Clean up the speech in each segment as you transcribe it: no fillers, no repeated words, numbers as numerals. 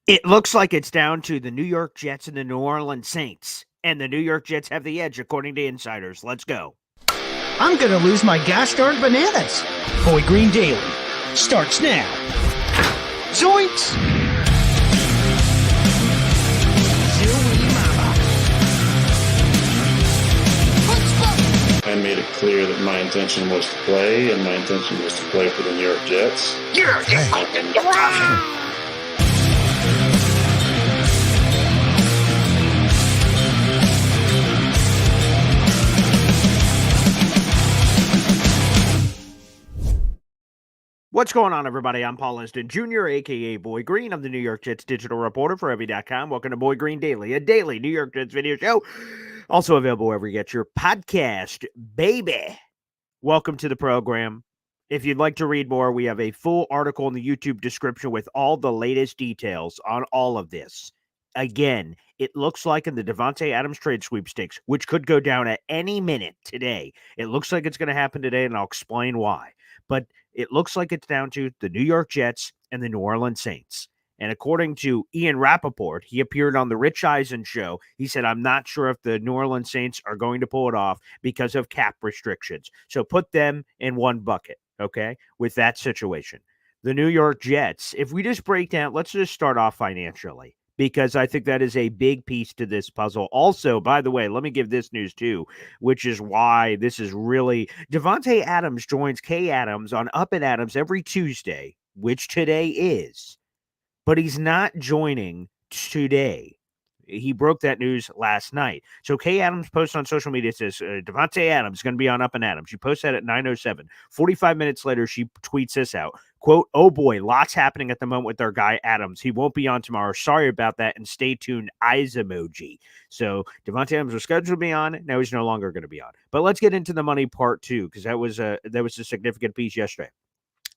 It looks like it's down to the New York Jets and the New Orleans Saints. And the New York Jets have the edge, according to insiders. Let's go. I'm going to lose my gosh darn bananas. Boy Green Daily starts now. Zoinks! I made it clear that my intention was to play, and my intention was to play for the New York Jets. You're fucking wrong! What's going on, everybody? I'm Paul Inston Jr., a.k.a. Boy Green. I'm the New York Jets digital reporter for Heavy.com. Welcome to Boy Green Daily, a daily New York Jets video show. Also available wherever you get your podcast, baby. Welcome to the program. If you'd like to read more, we have a full article in the YouTube description with all the latest details on all of this. Again, it looks like in the Davante Adams trade sweepstakes, which could go down at any minute today. It looks like it's going to happen today, and I'll explain why. But it looks like it's down to the New York Jets and the New Orleans Saints. And according to Ian Rappaport, he appeared on the Rich Eisen show. He said, I'm not sure if the New Orleans Saints are going to pull it off because of cap restrictions. So put them in one bucket, okay, with that situation. The New York Jets, if we just break down, let's just start off financially, because I think that is a big piece to this puzzle. Also, by the way, let me give this news too, which is why this is really... Davante Adams joins Kay Adams on Up and Adams every Tuesday, which today is. But he's not joining today. He broke that news last night. So Kay Adams posts on social media, says, Davante Adams is going to be on Up and Adams. She posts that at 9:07. 45 minutes later, she tweets this out. Quote, oh boy, lots happening at the moment with our guy Adams. He won't be on tomorrow. Sorry about that. And stay tuned, eyes emoji. So Davante Adams was scheduled to be on. Now he's no longer going to be on. But let's get into the money part two, because that was a significant piece yesterday.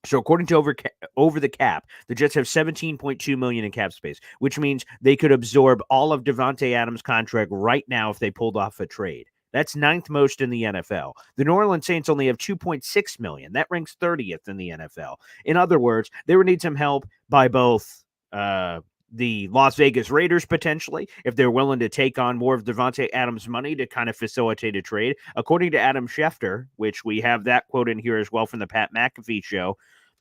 So according to over the cap, the Jets have $17.2 million in cap space, which means they could absorb all of Davante Adams' contract right now if they pulled off a trade. That's ninth most in the NFL. The New Orleans Saints only have $2.6 million. That ranks 30th in the NFL. In other words, they would need some help by both the Las Vegas Raiders, potentially, if they're willing to take on more of Davante Adams' money to kind of facilitate a trade. According to Adam Schefter, which we have that quote in here as well from the Pat McAfee show,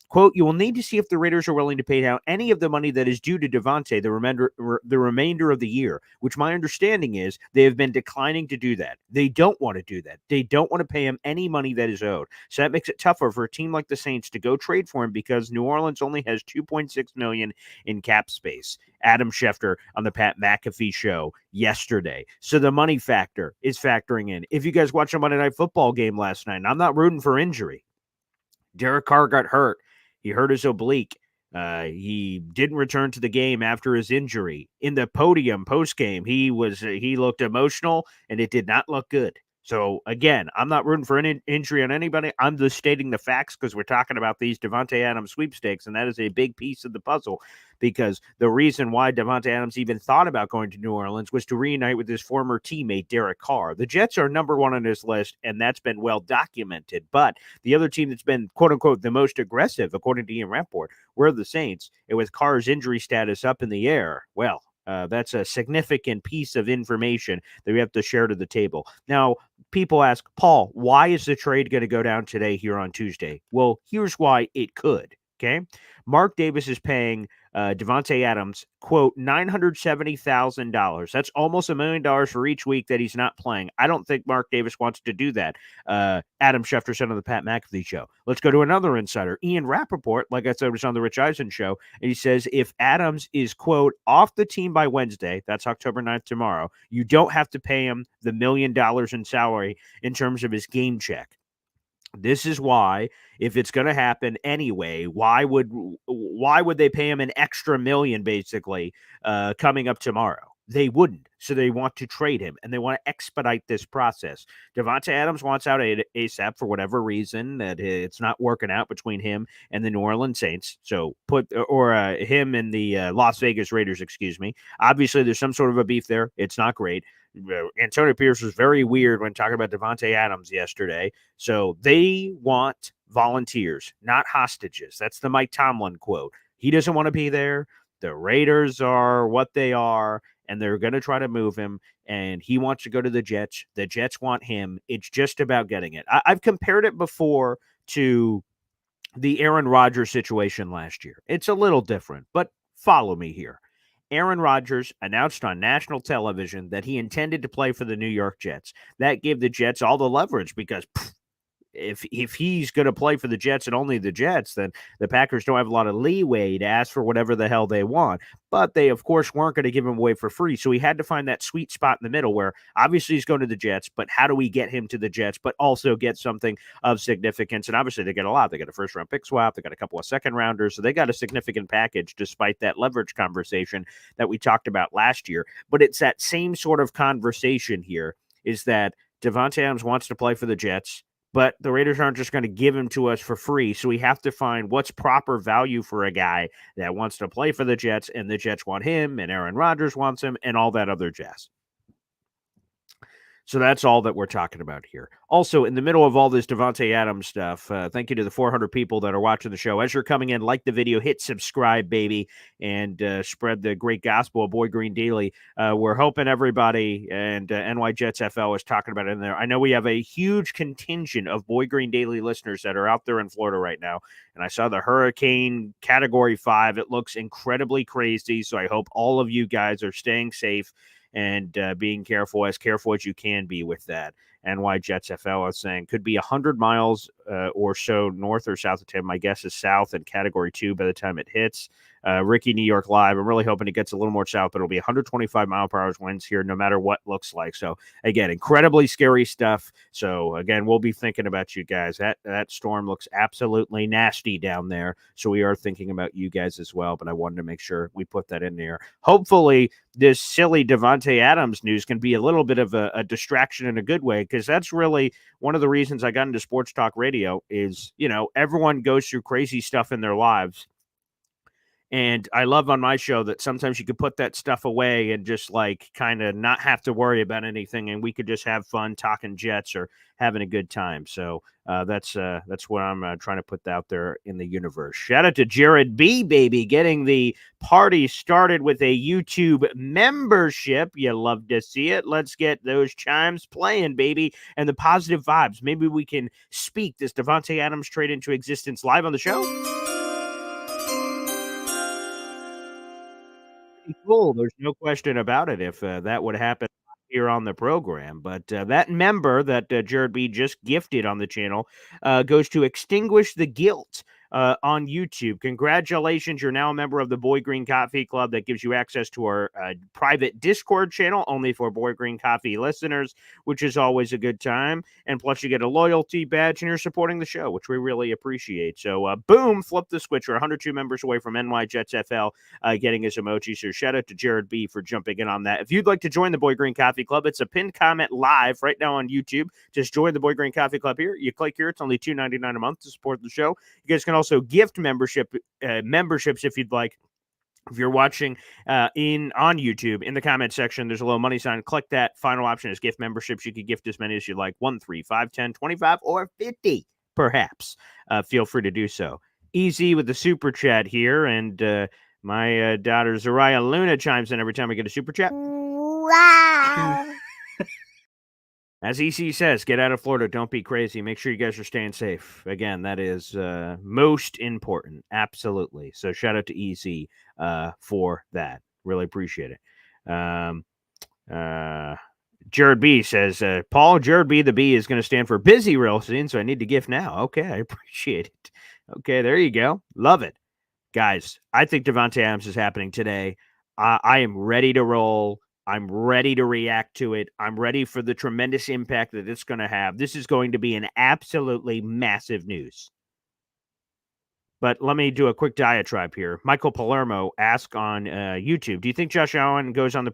quote, you will need to see if the Raiders are willing to pay out any of the money that is due to Davante the remainder of the year, which my understanding is they have been declining to do that. They don't want to do that. They don't want to pay him any money that is owed. So that makes it tougher for a team like the Saints to go trade for him because New Orleans only has $2.6 million in cap space. Adam Schefter on the Pat McAfee show yesterday. So the money factor is factoring in. If you guys watched a Monday Night Football game last night, and I'm not rooting for injury, Derek Carr got hurt. He hurt his oblique. He didn't return to the game after his injury. In the podium post-game, he looked emotional, and it did not look good. So, again, I'm not rooting for an injury on anybody. I'm just stating the facts because we're talking about these Davante Adams sweepstakes, and that is a big piece of the puzzle because the reason why Davante Adams even thought about going to New Orleans was to reunite with his former teammate, Derek Carr. The Jets are number one on this list, and that's been well documented. But the other team that's been, quote-unquote, the most aggressive, according to Ian Rappaport, were the Saints. And with Carr's injury status up in the air, well, that's a significant piece of information that we have to share to the table. Now, people ask, Paul, why is the trade going to go down today here on Tuesday? Well, here's why it could, okay? Mark Davis is paying Davante Adams, quote, $970,000. That's almost $1 million for each week that he's not playing. I don't think Mark Davis wants to do that. Adam Schefter said on the Pat McAfee show. Let's go to another insider. Ian Rappaport, like I said, was on the Rich Eisen show, and he says if Adams is, quote, off the team by Wednesday, that's October 9th tomorrow, you don't have to pay him the $1 million in salary in terms of his game check. This is why, if it's going to happen anyway, why would they pay him an extra $1 million basically coming up tomorrow? They wouldn't. So they want to trade him, and they want to expedite this process. Davante Adams wants out ASAP for whatever reason, that it's not working out between him and the New Orleans Saints. So him and the Las Vegas Raiders, excuse me. Obviously, there's some sort of a beef there. It's not great. Antonio Pierce was very weird when talking about Davante Adams yesterday. So they want volunteers, not hostages. That's the Mike Tomlin quote. He doesn't want to be there. The Raiders are what they are, and they're going to try to move him, and he wants to go to the Jets. The Jets want him. It's just about getting it. I've compared it before to the Aaron Rodgers situation last year. It's a little different, but follow me here. Aaron Rodgers announced on national television that he intended to play for the New York Jets. That gave the Jets all the leverage because if he's going to play for the Jets and only the Jets, then the Packers don't have a lot of leeway to ask for whatever the hell they want. But they, of course, weren't going to give him away for free. So he had to find that sweet spot in the middle where obviously he's going to the Jets, but how do we get him to the Jets, but also get something of significance? And obviously they get a lot. They got a first round pick swap. They got a couple of second rounders. So they got a significant package despite that leverage conversation that we talked about last year. But it's that same sort of conversation here is that Davante Adams wants to play for the Jets, but the Raiders aren't just going to give him to us for free. So we have to find what's proper value for a guy that wants to play for the Jets, and the Jets want him, and Aaron Rodgers wants him, and all that other jazz. So that's all that we're talking about here. Also, in the middle of all this Davante Adams stuff, thank you to the 400 people that are watching the show. As you're coming in, like the video, hit subscribe, baby, and spread the great gospel of Boy Green Daily. We're hoping everybody, and NY Jets FL is talking about it in there. I know we have a huge contingent of Boy Green Daily listeners that are out there in Florida right now, and I saw the hurricane category 5. It looks incredibly crazy, so I hope all of you guys are staying safe and being careful as you can be with that. NY Jets FL is saying could be 100 miles or so north or south of 10. My guess is south and category 2 by the time it hits. Ricky, New York Live. I'm really hoping it gets a little more south, but it'll be 125 mile per hour winds here, no matter what looks like. So again, incredibly scary stuff. So again, we'll be thinking about you guys. That storm looks absolutely nasty down there. So we are thinking about you guys as well, but I wanted to make sure we put that in there. Hopefully this silly Davante Adams news can be a little bit of a distraction in a good way, because that's really one of the reasons I got into sports talk radio is, everyone goes through crazy stuff in their lives. And I love on my show that sometimes you could put that stuff away and just kind of not have to worry about anything. And we could just have fun talking Jets or having a good time. So that's what I'm trying to put out there in the universe. Shout out to Jared B, baby, getting the party started with a YouTube membership. You love to see it. Let's get those chimes playing, baby, and the positive vibes. Maybe we can speak this Davante Adams trade into existence live on the show. Cool. There's no question about it if that would happen here on the program. But that member that Jared B just gifted on the channel goes to Extinguish the Guilt on YouTube. Congratulations. You're now a member of the Boy Green Coffee Club. That gives you access to our private Discord channel only for Boy Green Coffee listeners, which is always a good time. And plus you get a loyalty badge and you're supporting the show, which we really appreciate. So boom, flip the switch. We're 102 members away from NY Jets FL getting his emoji. So shout out to Jared B for jumping in on that. If you'd like to join the Boy Green Coffee Club, it's a pinned comment live right now on YouTube. Just join the Boy Green Coffee Club here. You click here. It's only $2.99 a month to support the show. You guys can also gift memberships if you'd like. If you're watching on YouTube, in the comment section, there's a little money sign. Click that. Final option is gift memberships. You can gift as many as you like, 1, 3, 5, 10, 25, or 50, perhaps. Feel free to do so. Easy with the super chat here, and my daughter Zariah Luna chimes in every time I get a super chat. Wow. As EC says, get out of Florida. Don't be crazy. Make sure you guys are staying safe. Again, that is most important. Absolutely. So shout out to EC for that. Really appreciate it. Jared B says, Paul, Jared B, the B is going to stand for busy real soon, so I need to gift now. Okay, I appreciate it. Okay, there you go. Love it. Guys, I think Davante Adams is happening today. I am ready to roll. I'm ready to react to it. I'm ready for the tremendous impact that it's going to have. This is going to be an absolutely massive news. But let me do a quick diatribe here. Michael Palermo asked on YouTube, do you think Josh Allen goes on the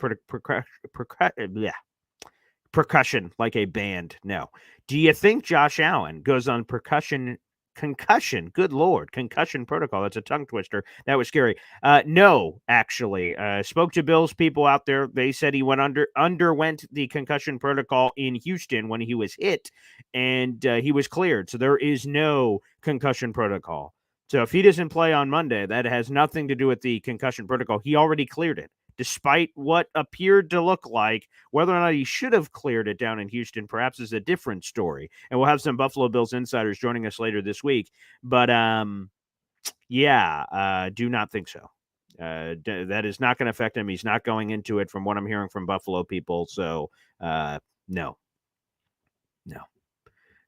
percussion like a band? No. Do you think Josh Allen goes on concussion, good Lord, concussion protocol? That's a tongue twister. That was scary. No, actually. Spoke to Bills people out there. They said he underwent the concussion protocol in Houston when he was hit, and he was cleared. So there is no concussion protocol. So if he doesn't play on Monday, that has nothing to do with the concussion protocol. He already cleared it, despite what appeared to look like. Whether or not he should have cleared it down in Houston perhaps is a different story. And we'll have some Buffalo Bills insiders joining us later this week. But do not think so. That is not going to affect him. He's not going into it from what I'm hearing from Buffalo people. So no.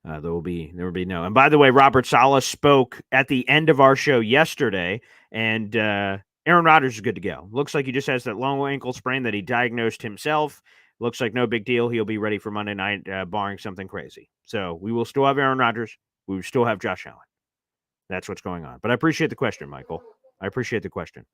There will be no. And by the way, Robert Saleh spoke at the end of our show yesterday, and Aaron Rodgers is good to go. Looks like he just has that low ankle sprain that he diagnosed himself. Looks like no big deal. He'll be ready for Monday night, barring something crazy. So we will still have Aaron Rodgers. We will still have Josh Allen. That's what's going on. But I appreciate the question, Michael. I appreciate the question.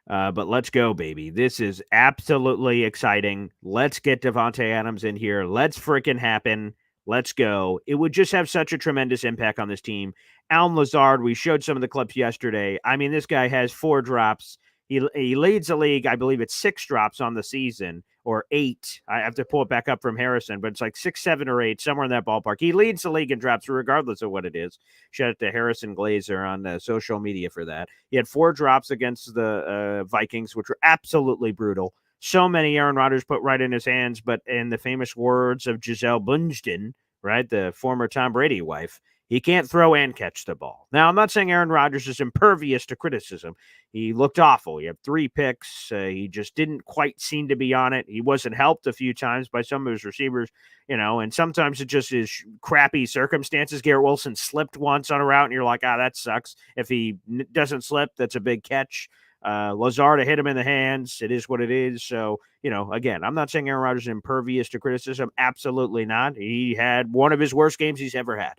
But let's go, baby. This is absolutely exciting. Let's get Davante Adams in here. Let's freaking happen. Let's go. It would just have such a tremendous impact on this team. Allen Lazard, we showed some of the clips yesterday. I mean, this guy has 4 drops. He leads the league. I believe it's 6 drops on the season, or 8. I have to pull it back up from Harrison, but it's like 6, 7, or 8, somewhere in that ballpark. He leads the league in drops regardless of what it is. Shout out to Harrison Glazer on social media for that. He had 4 drops against the Vikings, which were absolutely brutal. So many Aaron Rodgers put right in his hands, but in the famous words of Gisele Bundchen, right, the former Tom Brady wife, he can't throw and catch the ball. Now, I'm not saying Aaron Rodgers is impervious to criticism. He looked awful. He had 3 picks. He just didn't quite seem to be on it. He wasn't helped a few times by some of his receivers, and sometimes it just is crappy circumstances. Garrett Wilson slipped once on a route, and you're like, that sucks. If he doesn't slip, that's a big catch. Lazard hit him in the hands. It is what it is. So, again, I'm not saying Aaron Rodgers is impervious to criticism. Absolutely not. He had one of his worst games he's ever had.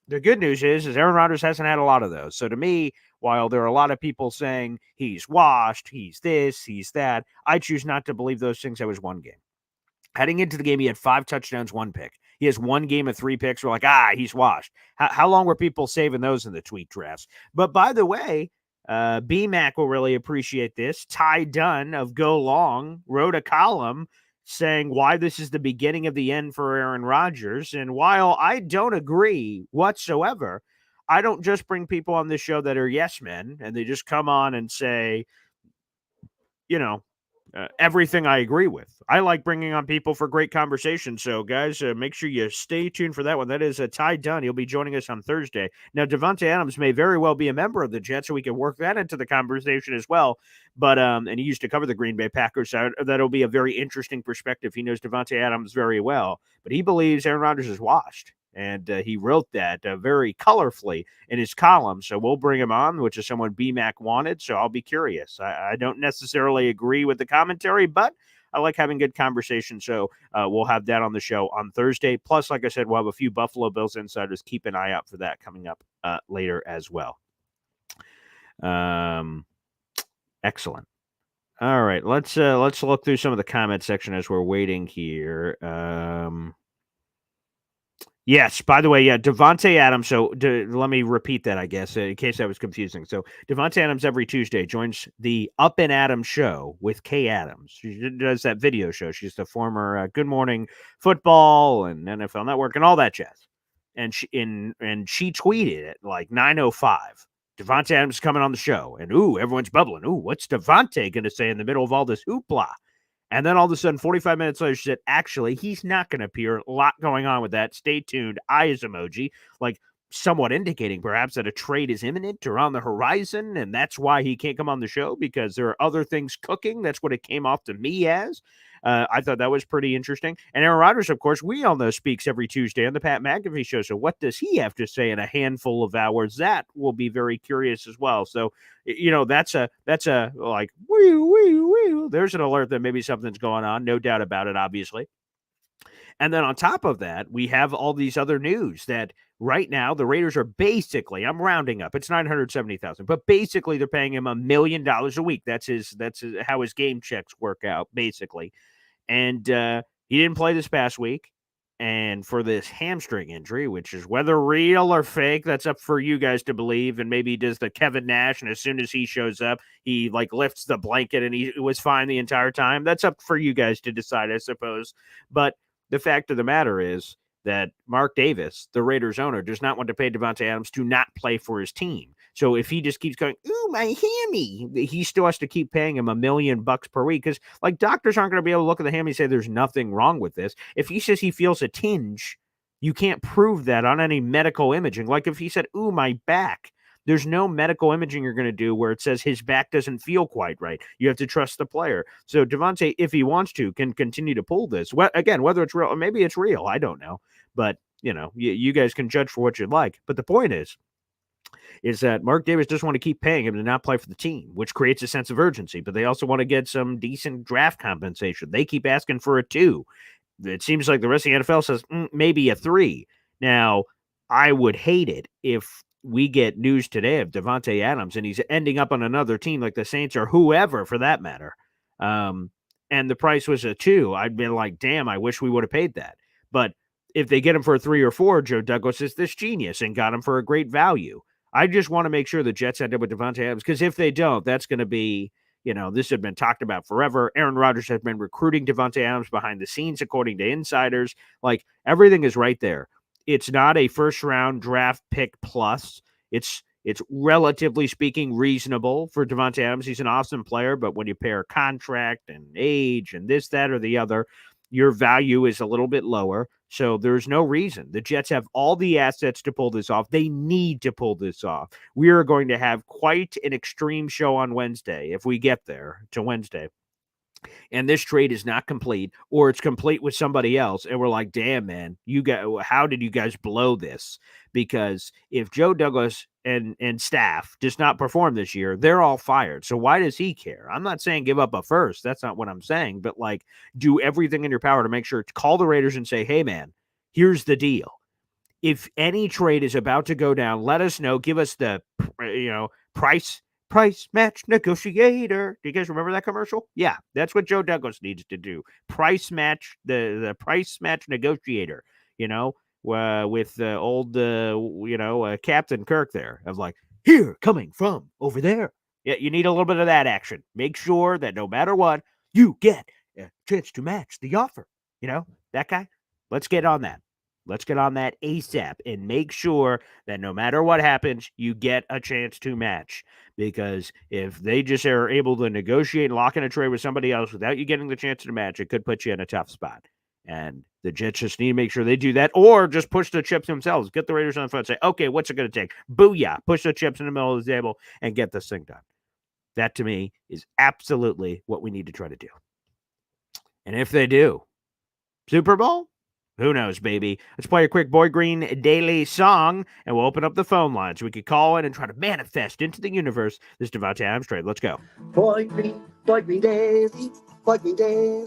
The good news is Aaron Rodgers hasn't had a lot of those. So to me, while there are a lot of people saying he's washed, he's this, he's that, I choose not to believe those things. That was one game. Heading into the game, he had 5 touchdowns, 1 pick. He has 1 game of 3 picks. We're like, he's washed. How long were people saving those in the tweet drafts? But by the way, B-Mac will really appreciate this. Ty Dunn of Go Long wrote a column saying why this is the beginning of the end for Aaron Rodgers. And while I don't agree whatsoever, I don't just bring people on this show that are yes men and they just come on and say, everything I agree with. I like bringing on people for great conversation. So, guys, make sure you stay tuned for that one. That is Ty Dunn. He'll be joining us on Thursday. Now, Davante Adams may very well be a member of the Jets, so we can work that into the conversation as well. But and he used to cover the Green Bay Packers. So that'll be a very interesting perspective. He knows Davante Adams very well, but he believes Aaron Rodgers is washed. And he wrote that very colorfully in his column. So we'll bring him on, which is someone BMAC wanted. So I'll be curious. I don't necessarily agree with the commentary, but I like having good conversation. So we'll have that on the show on Thursday. Plus, like I said, we'll have a few Buffalo Bills insiders. Keep an eye out for that coming up later as well. Excellent. All right, let's look through some of the comment section as we're waiting here. Yes, by the way, Davante Adams. So let me repeat that, I guess, in case that was confusing. So Davante Adams every Tuesday joins the Up and Adams show with Kay Adams. She does that video show. She's the former Good Morning Football and NFL Network and all that jazz. And she tweeted at like 9:05. Davante Adams is coming on the show, and everyone's bubbling. What's Davante going to say in the middle of all this hoopla? And then all of a sudden, 45 minutes later, she said, actually, he's not going to appear. A lot going on with that. Stay tuned. Eyes emoji, like somewhat indicating perhaps that a trade is imminent or on the horizon. And that's why he can't come on the show, because there are other things cooking. That's what it came off to me as. I thought that was pretty interesting. And Aaron Rodgers, of course, we all know speaks every Tuesday on the Pat McAfee show. So what does he have to say in a handful of hours? That will be very curious as well. So, that's a like, wee. There's an alert that maybe something's going on. No doubt about it, obviously. And then on top of that, we have all these other news that right now the Raiders are basically, I'm rounding up, it's $970,000, but basically they're paying him $1 million a week. That's how his game checks work out, basically. And he didn't play this past week. And for this hamstring injury, which is whether real or fake, that's up for you guys to believe. And maybe he does the Kevin Nash, and as soon as he shows up, he like lifts the blanket and he was fine the entire time. That's up for you guys to decide, I suppose. But the fact of the matter is, that Mark Davis, the Raiders owner, does not want to pay Davante Adams to not play for his team. So if he just keeps going, ooh, my hammy, he still has to keep paying him $1 million per week, because like doctors aren't going to be able to look at the hammy and say there's nothing wrong with this. If he says he feels a tinge, you can't prove that on any medical imaging. Like if he said, ooh, my back, there's no medical imaging you're going to do where it says his back doesn't feel quite right. You have to trust the player. So Davante, if he wants to, can continue to pull this. Again, whether it's real, or maybe it's real, I don't know. But, you guys can judge for what you'd like. But the point is that Mark Davis doesn't want to keep paying him to not play for the team, which creates a sense of urgency. But they also want to get some decent draft compensation. They keep asking for a 2. It seems like the rest of the NFL says maybe a 3. Now, I would hate it if we get news today of Davante Adams and he's ending up on another team like the Saints or whoever for that matter. And the price was a 2. I'd been like, damn, I wish we would have paid that. But if they get him for a 3 or 4, Joe Douglas is this genius and got him for a great value. I just want to make sure the Jets end up with Davante Adams, because if they don't, that's going to be, this had been talked about forever. Aaron Rodgers has been recruiting Davante Adams behind the scenes, according to insiders. Like, everything is right there. It's not a first-round draft pick plus. It's relatively speaking reasonable for Davante Adams. He's an awesome player, but when you pair contract and age and this, that, or the other, your value is a little bit lower. So there's no reason. The Jets have all the assets to pull this off. They need to pull this off. We are going to have quite an extreme show on Wednesday, if we get there to Wednesday. And this trade is not complete, or it's complete with somebody else. And we're like, damn, man, how did you guys blow this? Because if Joe Douglas and staff does not perform this year, they're all fired. So why does he care? I'm not saying give up a first. That's not what I'm saying. But like, do everything in your power to make sure to call the Raiders and say, hey, man, here's the deal. If any trade is about to go down, let us know. Give us the, price match negotiator. Do you guys remember that commercial? Yeah, that's what Joe Douglas needs to do. Price match, the price match negotiator, with old, Captain Kirk there of like, here, coming from over there. Yeah, you need a little bit of that action. Make sure that no matter what, you get a chance to match the offer. That guy. Let's get on that. Let's get on that ASAP and make sure that no matter what happens, you get a chance to match. Because if they just are able to negotiate and lock in a trade with somebody else without you getting the chance to match, it could put you in a tough spot. And the Jets just need to make sure they do that, or just push the chips themselves. Get the Raiders on the phone and say, okay, what's it going to take? Booyah. Push the chips in the middle of the table and get this thing done. That, to me, is absolutely what we need to try to do. And if they do, Super Bowl? Who knows, baby? Let's play a quick Boy Green daily song, and we'll open up the phone lines. We could call in and try to manifest into the universe this Davante Adams trade. Let's go. Boy Green daily, Boy Green daily,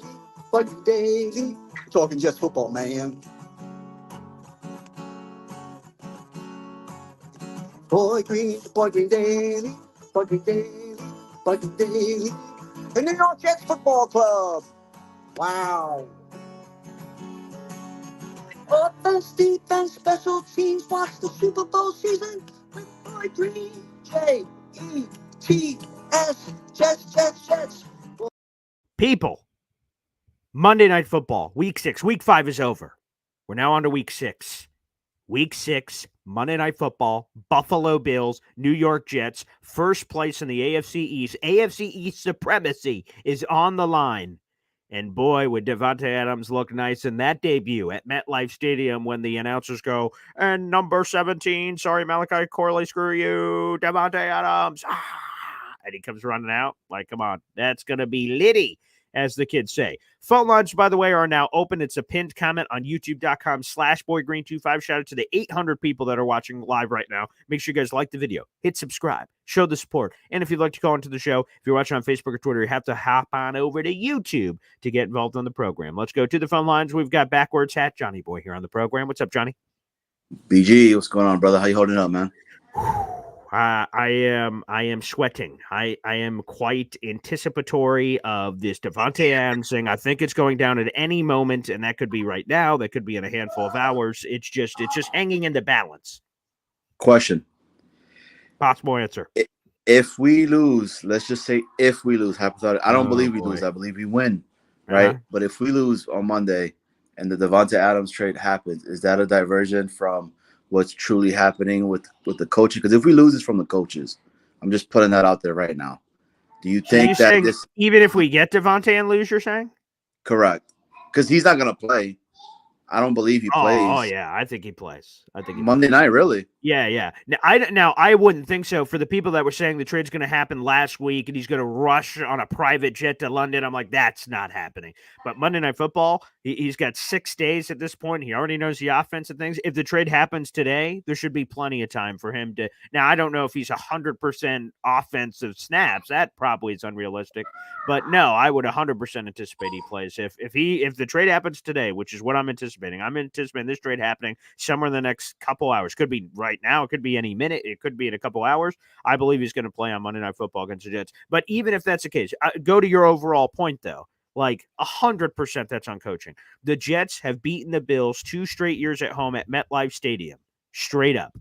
Boy Green daily. Talking just football, man. Boy Green daily, Boy Green daily, Boy Green daily. The New York Jets Football Club. Wow. Offense, defense, special teams. Watch the Super Bowl season with Boy Green. J-E-T-S. Jets. People, Monday Night Football, Week 6. Week 5 is over. We're now on to Week 6. Week 6, Monday Night Football, Buffalo Bills, New York Jets, first place in the AFC East. AFC East supremacy is on the line. And boy, would Davante Adams look nice in that debut at MetLife Stadium when the announcers go, and number 17, sorry, Malachi Corley, screw you, Davante Adams. And he comes running out. Like, come on, that's going to be litty, as the kids say. Phone lines, by the way, are now open. It's a pinned comment on youtube.com/boygreen25. Shout out to the 800 people that are watching live right now. Make sure you guys like the video, hit subscribe, show the support. And if you'd like to call into the show, if you're watching on Facebook or Twitter, you have to hop on over to YouTube to get involved on the program. Let's go to the phone lines. We've got Backwards Hat Johnny Boy here on the program. What's up, Johnny? BG, what's going on, brother? How you holding up, man? I am sweating. I am quite anticipatory of this Davante Adams thing. I think it's going down at any moment, and that could be right now. That could be in a handful of hours. It's just hanging in the balance. Question. Possible answer. If we lose, let's just say if we lose, hypothetically, I don't believe we lose. I believe we win, right? Uh-huh. But if we lose on Monday, and the Davante Adams trade happens, is that a diversion from what's truly happening with the coaching? Because if we lose, it's from the coaches. I'm just putting that out there right now. Do you So you think that saying this even if we get Davante and lose, you're saying? correct? Because he's not gonna play. I don't believe he Oh plays yeah, I think he plays. I think he plays. Monday night. Really? Yeah. Now I wouldn't think so. For the people that were saying the trade's going to happen last week and he's going to rush on a private jet to London, I'm like, that's not happening. But Monday Night Football, he's got 6 days at this point. He already knows the offense and things. If the trade happens today, there should be plenty of time for him to. Now I don't know if he's 100% offensive snaps. That probably is unrealistic. But no, I would 100% anticipate he plays. If the trade happens today, which is what I'm anticipating this trade happening somewhere in the next couple hours. Could be right now. It could be any minute. It could be in a couple hours. I believe he's going to play on Monday Night Football against the Jets. But even if that's the case, go to your overall point, though. Like 100% that's on coaching. The Jets have beaten the Bills 2 straight years at home at MetLife Stadium, straight up,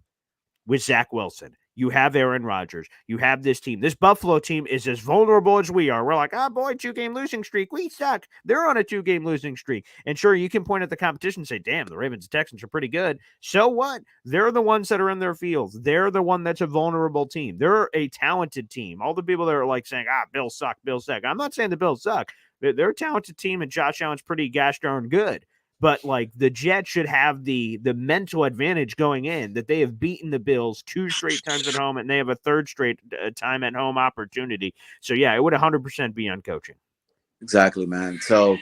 with Zach Wilson. You have Aaron Rodgers. You have this team. This Buffalo team is as vulnerable as we are. We're like, oh boy, 2-game losing streak. We suck. They're on a 2-game losing streak. And sure, you can point at the competition and say, damn, the Ravens and Texans are pretty good. So what? They're the ones that are in their fields. They're the one that's a vulnerable team. They're a talented team. All the people that are like saying, Bills suck, Bills suck. I'm not saying the Bills suck. They're a talented team, and Josh Allen's pretty gosh darn good. But like the Jets should have the mental advantage going in that they have beaten the Bills 2 straight times at home, and they have a 3rd straight time at home opportunity. So yeah, it would 100% be on coaching. Exactly, man. So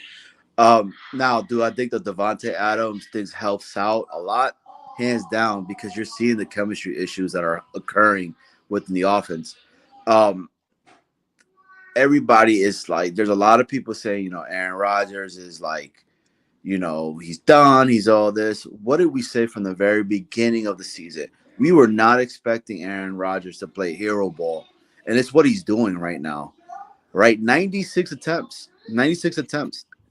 now, do I think that Davante Adams things helps out a lot? Hands down, because you're seeing the chemistry issues that are occurring within the offense. Everybody is like, there's a lot of people saying, Aaron Rodgers is like, he's done. He's all this. What did we say from the very beginning of the season? We were not expecting Aaron Rodgers to play hero ball. And it's what he's doing right now, right? 96 attempts.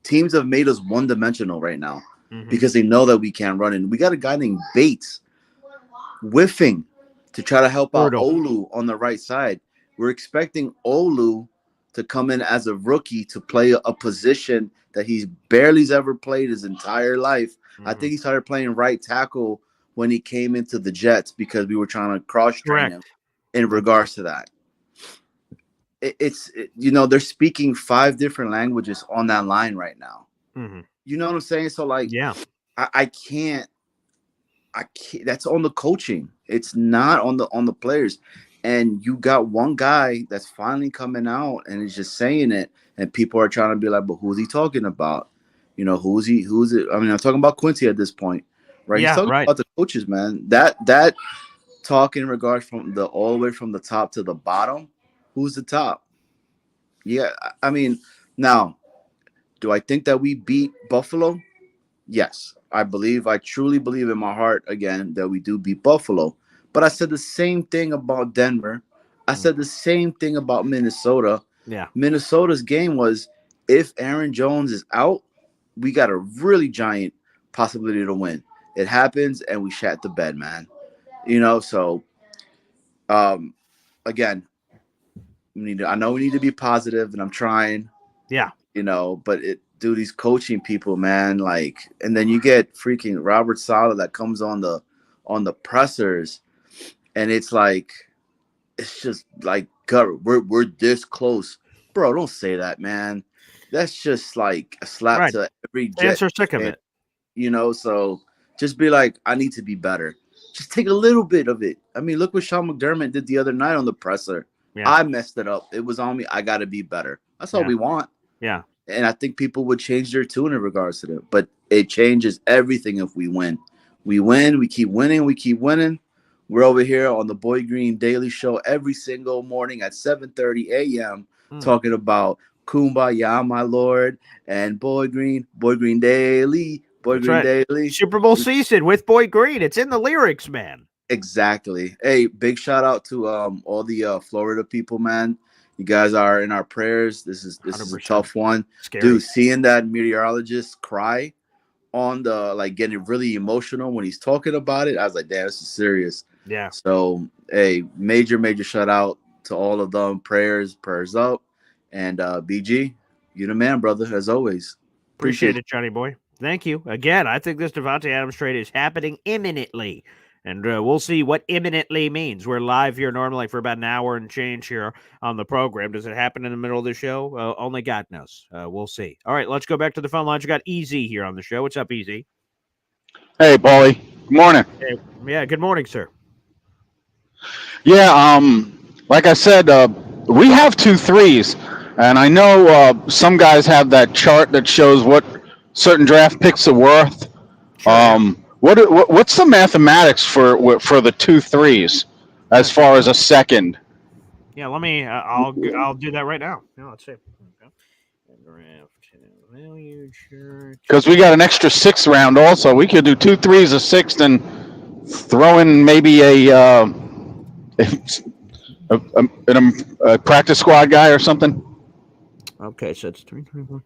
Teams have made us one-dimensional right now because they know that we can't run. And we got a guy named Bates whiffing to try to help out Olu on the right side. We're expecting Olu to come in as a rookie to play a position that he's barely ever played his entire life. I think he started playing right tackle when he came into the Jets because we were trying to cross-train him in regards to that. They're speaking 5 different languages on that line right now. You know what I'm saying? So like, yeah, I can't. That's on the coaching. It's not on the players. And you got one guy that's finally coming out and is just saying it, and people are trying to be like, but who's he talking about? Who's it? I mean, I'm talking about Quincy at this point, right? Yeah, he's talking about the coaches, man. That talk in regards from all the way from the top to the bottom. Who's the top? Yeah, I mean, now, do I think that we beat Buffalo? Yes, I truly believe in my heart again that we do beat Buffalo. But I said the same thing about Denver. I said the same thing about Minnesota. Yeah. Minnesota's game was, if Aaron Jones is out, we got a really giant possibility to win. It happens, and we shat the bed, man. So again, I know we need to be positive, and I'm trying. Yeah. But these coaching people, man, like, and then you get freaking Robert Saleh that comes on the pressers. And it's like, it's just like, God, we're this close. Bro, don't say that, man. That's just like a slap to every Jet. Fans are sick of it. So just be like, I need to be better. Just take a little bit of it. I mean, look what Sean McDermott did the other night on the presser. Yeah. I messed it up. It was on me. I got to be better. That's all we want. Yeah. And I think people would change their tune in regards to that. But it changes everything if we win. We win. We keep winning. We're over here on the Boy Green Daily Show every single morning at 7:30 a.m. talking about Kumbaya, my Lord, and Boy Green Daily, Daily. Super Bowl season with Boy Green. It's in the lyrics, man. Exactly. Hey, big shout out to all the Florida people, man. You guys are in our prayers. This is a tough one. Scary. Dude, seeing that meteorologist cry on the, like, getting really emotional when he's talking about it, I was like, damn, this is serious. Yeah. So, hey, major shout out to all of them. Prayers up. And BG, you the man, brother, as always. Appreciate it, Johnny boy. Thank you. Again, I think this Davante Adams trade is happening imminently. And we'll see what imminently means. We're live here normally for about an hour and change here on the program. Does it happen in the middle of the show? Only God knows. We'll see. All right, let's go back to the phone lines. We got Easy here on the show. What's up, Easy? Hey, Paulie. Good morning. Hey, yeah, good morning, sir. Yeah, like I said, we have 2 3s, and I know some guys have that chart that shows what certain draft picks are worth. Sure, What's the mathematics for the 2 3s as far as a second? yeah, let me. I'll do that right now. Yeah, let's see. Okay. Draft value chart. Because we got an extra 6th round also. We could do 2 3s, a 6th, and throw in maybe a practice squad guy or something. Okay, so it's 324.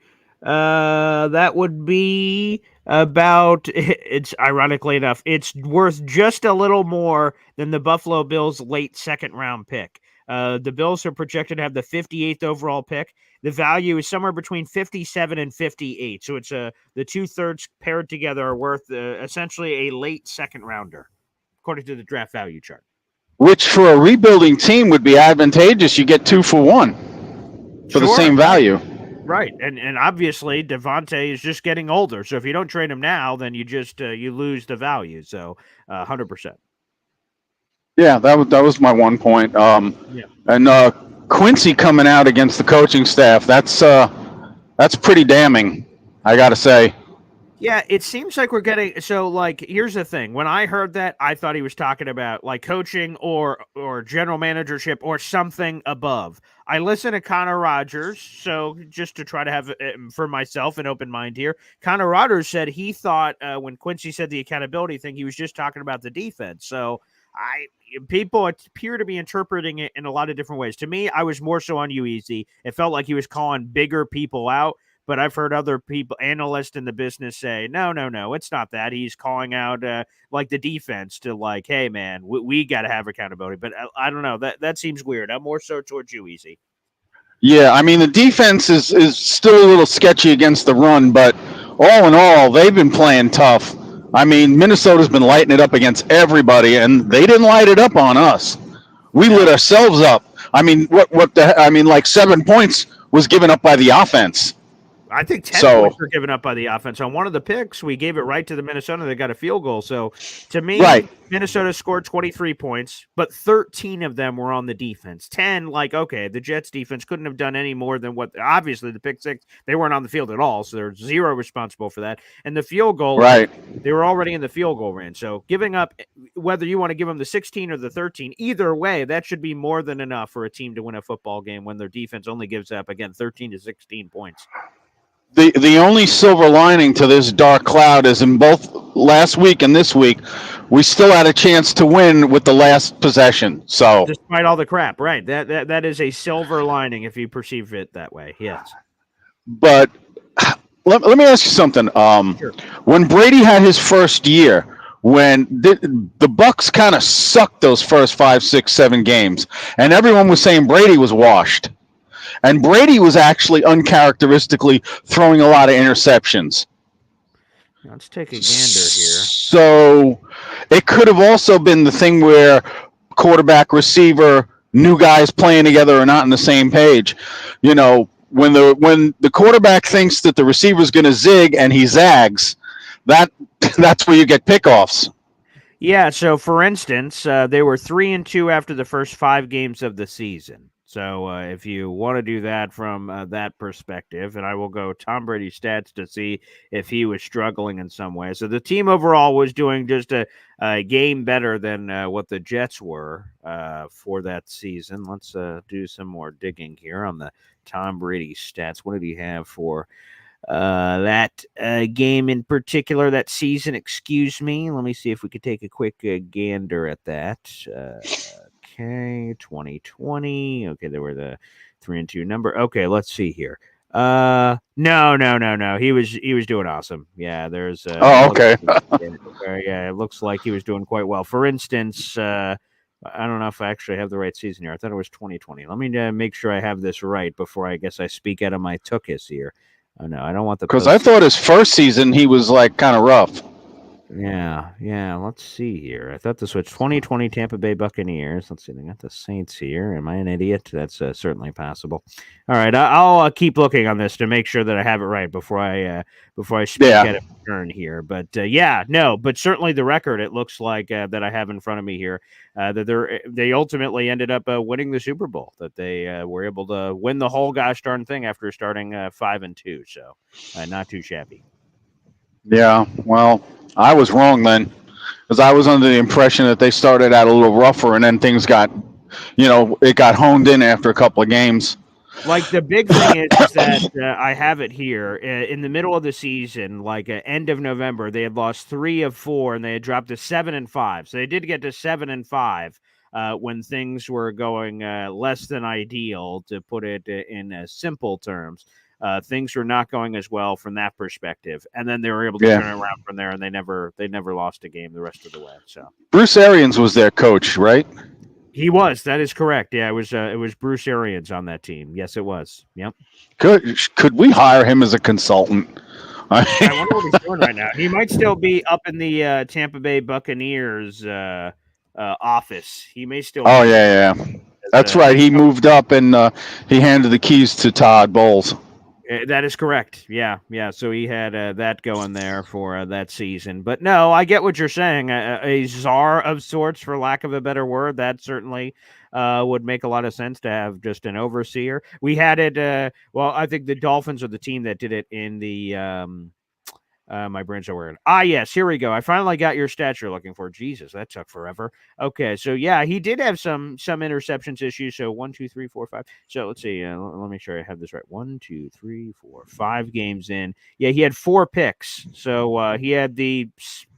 That would be about. It's ironically enough, it's worth just a little more than the Buffalo Bills' late second round pick. The Bills are projected to have the 58th overall pick. The value is somewhere between 57 and 58. So it's the 2/3 paired together are worth essentially a late second rounder, according to the draft value chart. Which for a rebuilding team would be advantageous. You get 2 for 1 for the same value. Right, and obviously Davante is just getting older. So if you don't trade him now, then you just you lose the value. So 100%. Yeah, that was my one point. Yeah. And Quincy coming out against the coaching staff, that's pretty damning, I got to say. Yeah, it seems like we're getting so like here's the thing. When I heard that, I thought he was talking about like coaching or general managership or something above. I listen to Connor Rogers, so just to try to have for myself an open mind here. Connor Rogers said he thought when Quincy said the accountability thing, he was just talking about the defense. So people appear to be interpreting it in a lot of different ways. To me, I was more so on you, Easy. It felt like he was calling bigger people out. But I've heard other people, analysts in the business, say, no, it's not that. He's calling out like the defense to like, hey, man, we got to have accountability. But I don't know. That seems weird. I'm more so towards you, Easy. Yeah, I mean, the defense is still a little sketchy against the run, but all in all, they've been playing tough. I mean, Minnesota's been lighting it up against everybody, and they didn't light it up on us. We lit ourselves up. I mean, like 7 points was given up by the offense. I think 10 points were given up by the offense. On one of the picks, we gave it right to the Minnesota. They got a field goal. So, to me, right. Minnesota scored 23 points, but 13 of them were on the defense. 10, like, okay, the Jets defense couldn't have done any more than what, obviously, the pick six, they weren't on the field at all, so they're zero responsible for that. And the field goal, right. They were already in the field goal range. So, giving up, whether you want to give them the 16 or the 13, either way, that should be more than enough for a team to win a football game when their defense only gives up, again, 13 to 16 points. The only silver lining to this dark cloud is in both last week and this week, we still had a chance to win with the last possession. So despite all the crap, right? That is a silver lining if you perceive it that way. Yes. But let me ask you something. Sure. When Brady had his first year, when the Bucks kind of sucked those first 5, 6, 7 games, and everyone was saying Brady was washed. And Brady was actually uncharacteristically throwing a lot of interceptions. Let's take a gander here. So it could have also been the thing where quarterback, receiver, new guys playing together are not on the same page. You know, when the quarterback thinks that the receiver's going to zig and he zags, that's where you get pickoffs. Yeah. So, for instance, they were 3-2 after the first 5 games of the season. So if you want to do that from that perspective, and I will go Tom Brady stats to see if he was struggling in some way. So the team overall was doing just a game better than what the Jets were for that season. Let's do some more digging here on the Tom Brady stats. What did he have for that game in particular, that season? Excuse me. Let me see if we could take a quick gander at that. Okay, 2020. Okay, there were the 3-2 number. Okay, let's see here. No. He was doing awesome. Yeah, there's. Okay. Yeah, it looks like he was doing quite well. For instance, I don't know if I actually have the right season here. I thought it was 2020. Let me make sure I have this right before I guess I speak out of my tuchus here. Oh no, I don't want the Because I thought his first season he was like kind of rough. Yeah. Let's see here. I thought this was 2020 Tampa Bay Buccaneers. Let's see. They got the Saints here. Am I an idiot? That's certainly possible. All right, I'll keep looking on this to make sure that I have it right before I speak Yeah. at a turn here. But but certainly the record. It looks like that I have in front of me here that they ultimately ended up winning the Super Bowl. That they were able to win the whole gosh darn thing after starting 5-2. So not too shabby. Yeah. Well, I was wrong then, because I was under the impression that they started out a little rougher and then things got, it got honed in after a couple of games. Like the big thing is that I have it here in the middle of the season, like end of November, they had lost 3 of 4 and they had dropped to 7-5. So they did get to 7-5 when things were going less than ideal, to put it in simple terms. Things were not going as well from that perspective, and then they were able to turn it around from there, and they never lost a game the rest of the way. So Bruce Arians was their coach, right? he was. That is correct. Yeah, it was Bruce Arians on that team. Yes, it was. Yep. Could we hire him as a consultant? I wonder what he's doing right now. He might still be up in the Tampa Bay Buccaneers office. He may still. Oh yeah. That's right. He moved up and he handed the keys to Todd Bowles. That is correct. Yeah. So he had that going there for that season. But no, I get what you're saying. A czar of sorts, for lack of a better word, that certainly would make a lot of sense to have just an overseer. We had it. I think the Dolphins are the team that did it in the. My brain's so weird. Yes, here we go. I finally got your stats you're looking for. Jesus, that took forever. Okay, so yeah, he did have some interceptions issues. So 1, 2, 3, 4, 5. So let's see. Let me make sure I have this right. 1, 2, 3, 4, 5 games in. Yeah, he had 4 picks. So he had the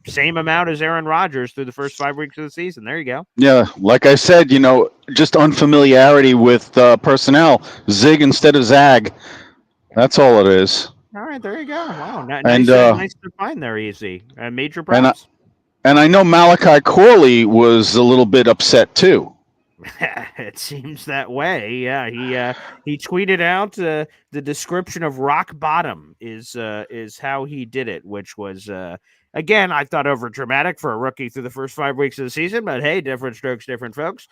same amount as Aaron Rodgers through the first 5 weeks of the season. There you go. Yeah, like I said, just unfamiliarity with personnel. Zig instead of zag. That's all it is. All right, there you go. Wow, nice to find there, Easy. Major props. And I know Malachi Corley was a little bit upset too. It seems that way. Yeah, he tweeted out the description of rock bottom is how he did it, which was again, I thought over dramatic for a rookie through the first 5 weeks of the season. But hey, different strokes, different folks.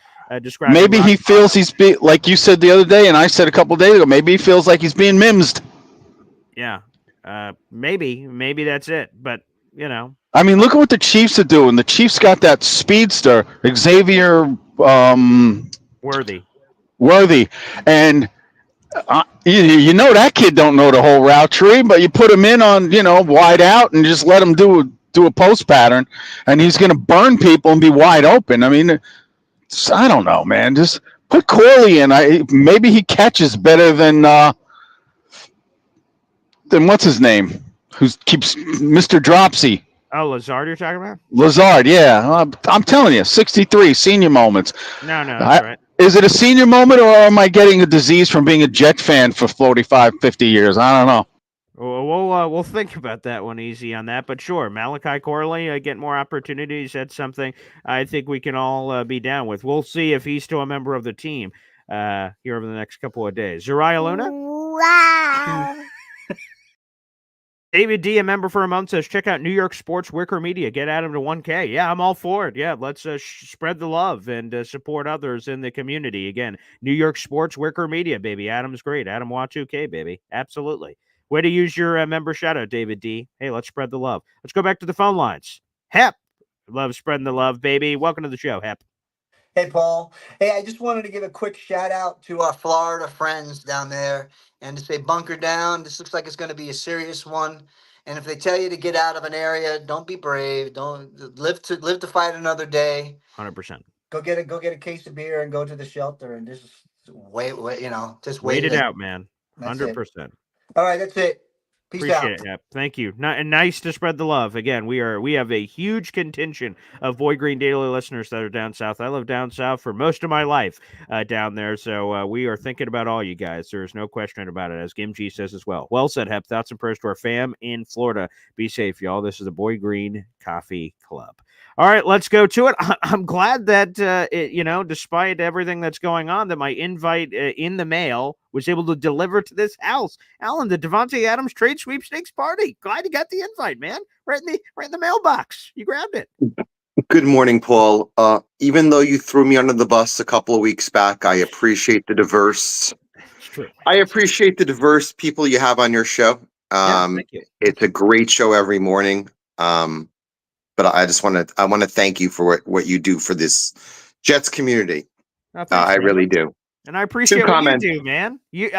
Maybe he feels he's like you said the other day, and I said a couple of days ago. Maybe he feels like he's being mimsed. Yeah, maybe that's it. But I mean, look at what the Chiefs are doing. The Chiefs got that speedster, Xavier Worthy, and that kid don't know the whole route tree, but you put him in on wide out and just let him do a post pattern, and he's going to burn people and be wide open. I mean, I don't know, man. Just put Corley in. Maybe he catches better than what's his name? Who keeps Mr. Dropsy? Oh, Lazard, you're talking about? Lazard, yeah. I'm telling you, 63 senior moments. No, that's right. Is it a senior moment, or am I getting a disease from being a Jet fan for 45, 50 years? I don't know. We'll think about that one, Easy on that. But sure, Malachi Corley get more opportunities. That's something I think we can all be down with. We'll see if he's still a member of the team here over the next couple of days. Zariah Luna? Wow. David D, a member for a month, says, check out New York Sports Wicker Media. Get Adam to 1K. Yeah, I'm all for it. Yeah, let's spread the love and support others in the community. Again, New York Sports Wicker Media, baby. Adam's great. Adam Watt 2K, baby. Absolutely. Way to use your member shout-out, David D. Hey, let's spread the love. Let's go back to the phone lines. Hep. Love spreading the love, baby. Welcome to the show, Hep. Hey, Paul. Hey, I just wanted to give a quick shout out to our Florida friends down there and to say bunker down. This looks like it's going to be a serious one. And if they tell you to get out of an area, don't be brave. Don't live to fight another day. 100%. Go get a case of beer and go to the shelter and just wait. Just wait it out, man. 100%. All right, that's it. Peace Appreciate out. it. Yeah, thank you. And nice to spread the love. Again, we have a huge contingent of Boy Green Daily listeners that are down south. I live down south for most of my life down there, so we are thinking about all you guys. There's no question about it, as Gimji says as well. Well said, Hep. Thoughts and prayers to our fam in Florida. Be safe, y'all. This is the Boy Green Coffee Club. All right, let's go to it. I'm glad that, despite everything that's going on, that my invite in the mail was able to deliver to this house. Alan, the Davante Adams trade sweepstakes party. Glad you got the invite, man. Right in the mailbox. You grabbed it. Good morning, Paul. Even though you threw me under the bus a couple of weeks back, I appreciate the diverse. It's true. I appreciate the diverse people you have on your show. Thank you. It's a great show every morning. But I want to thank you for what you do for this Jets community. Oh, thanks, I man. really do. And I appreciate what comments. you do, man. You're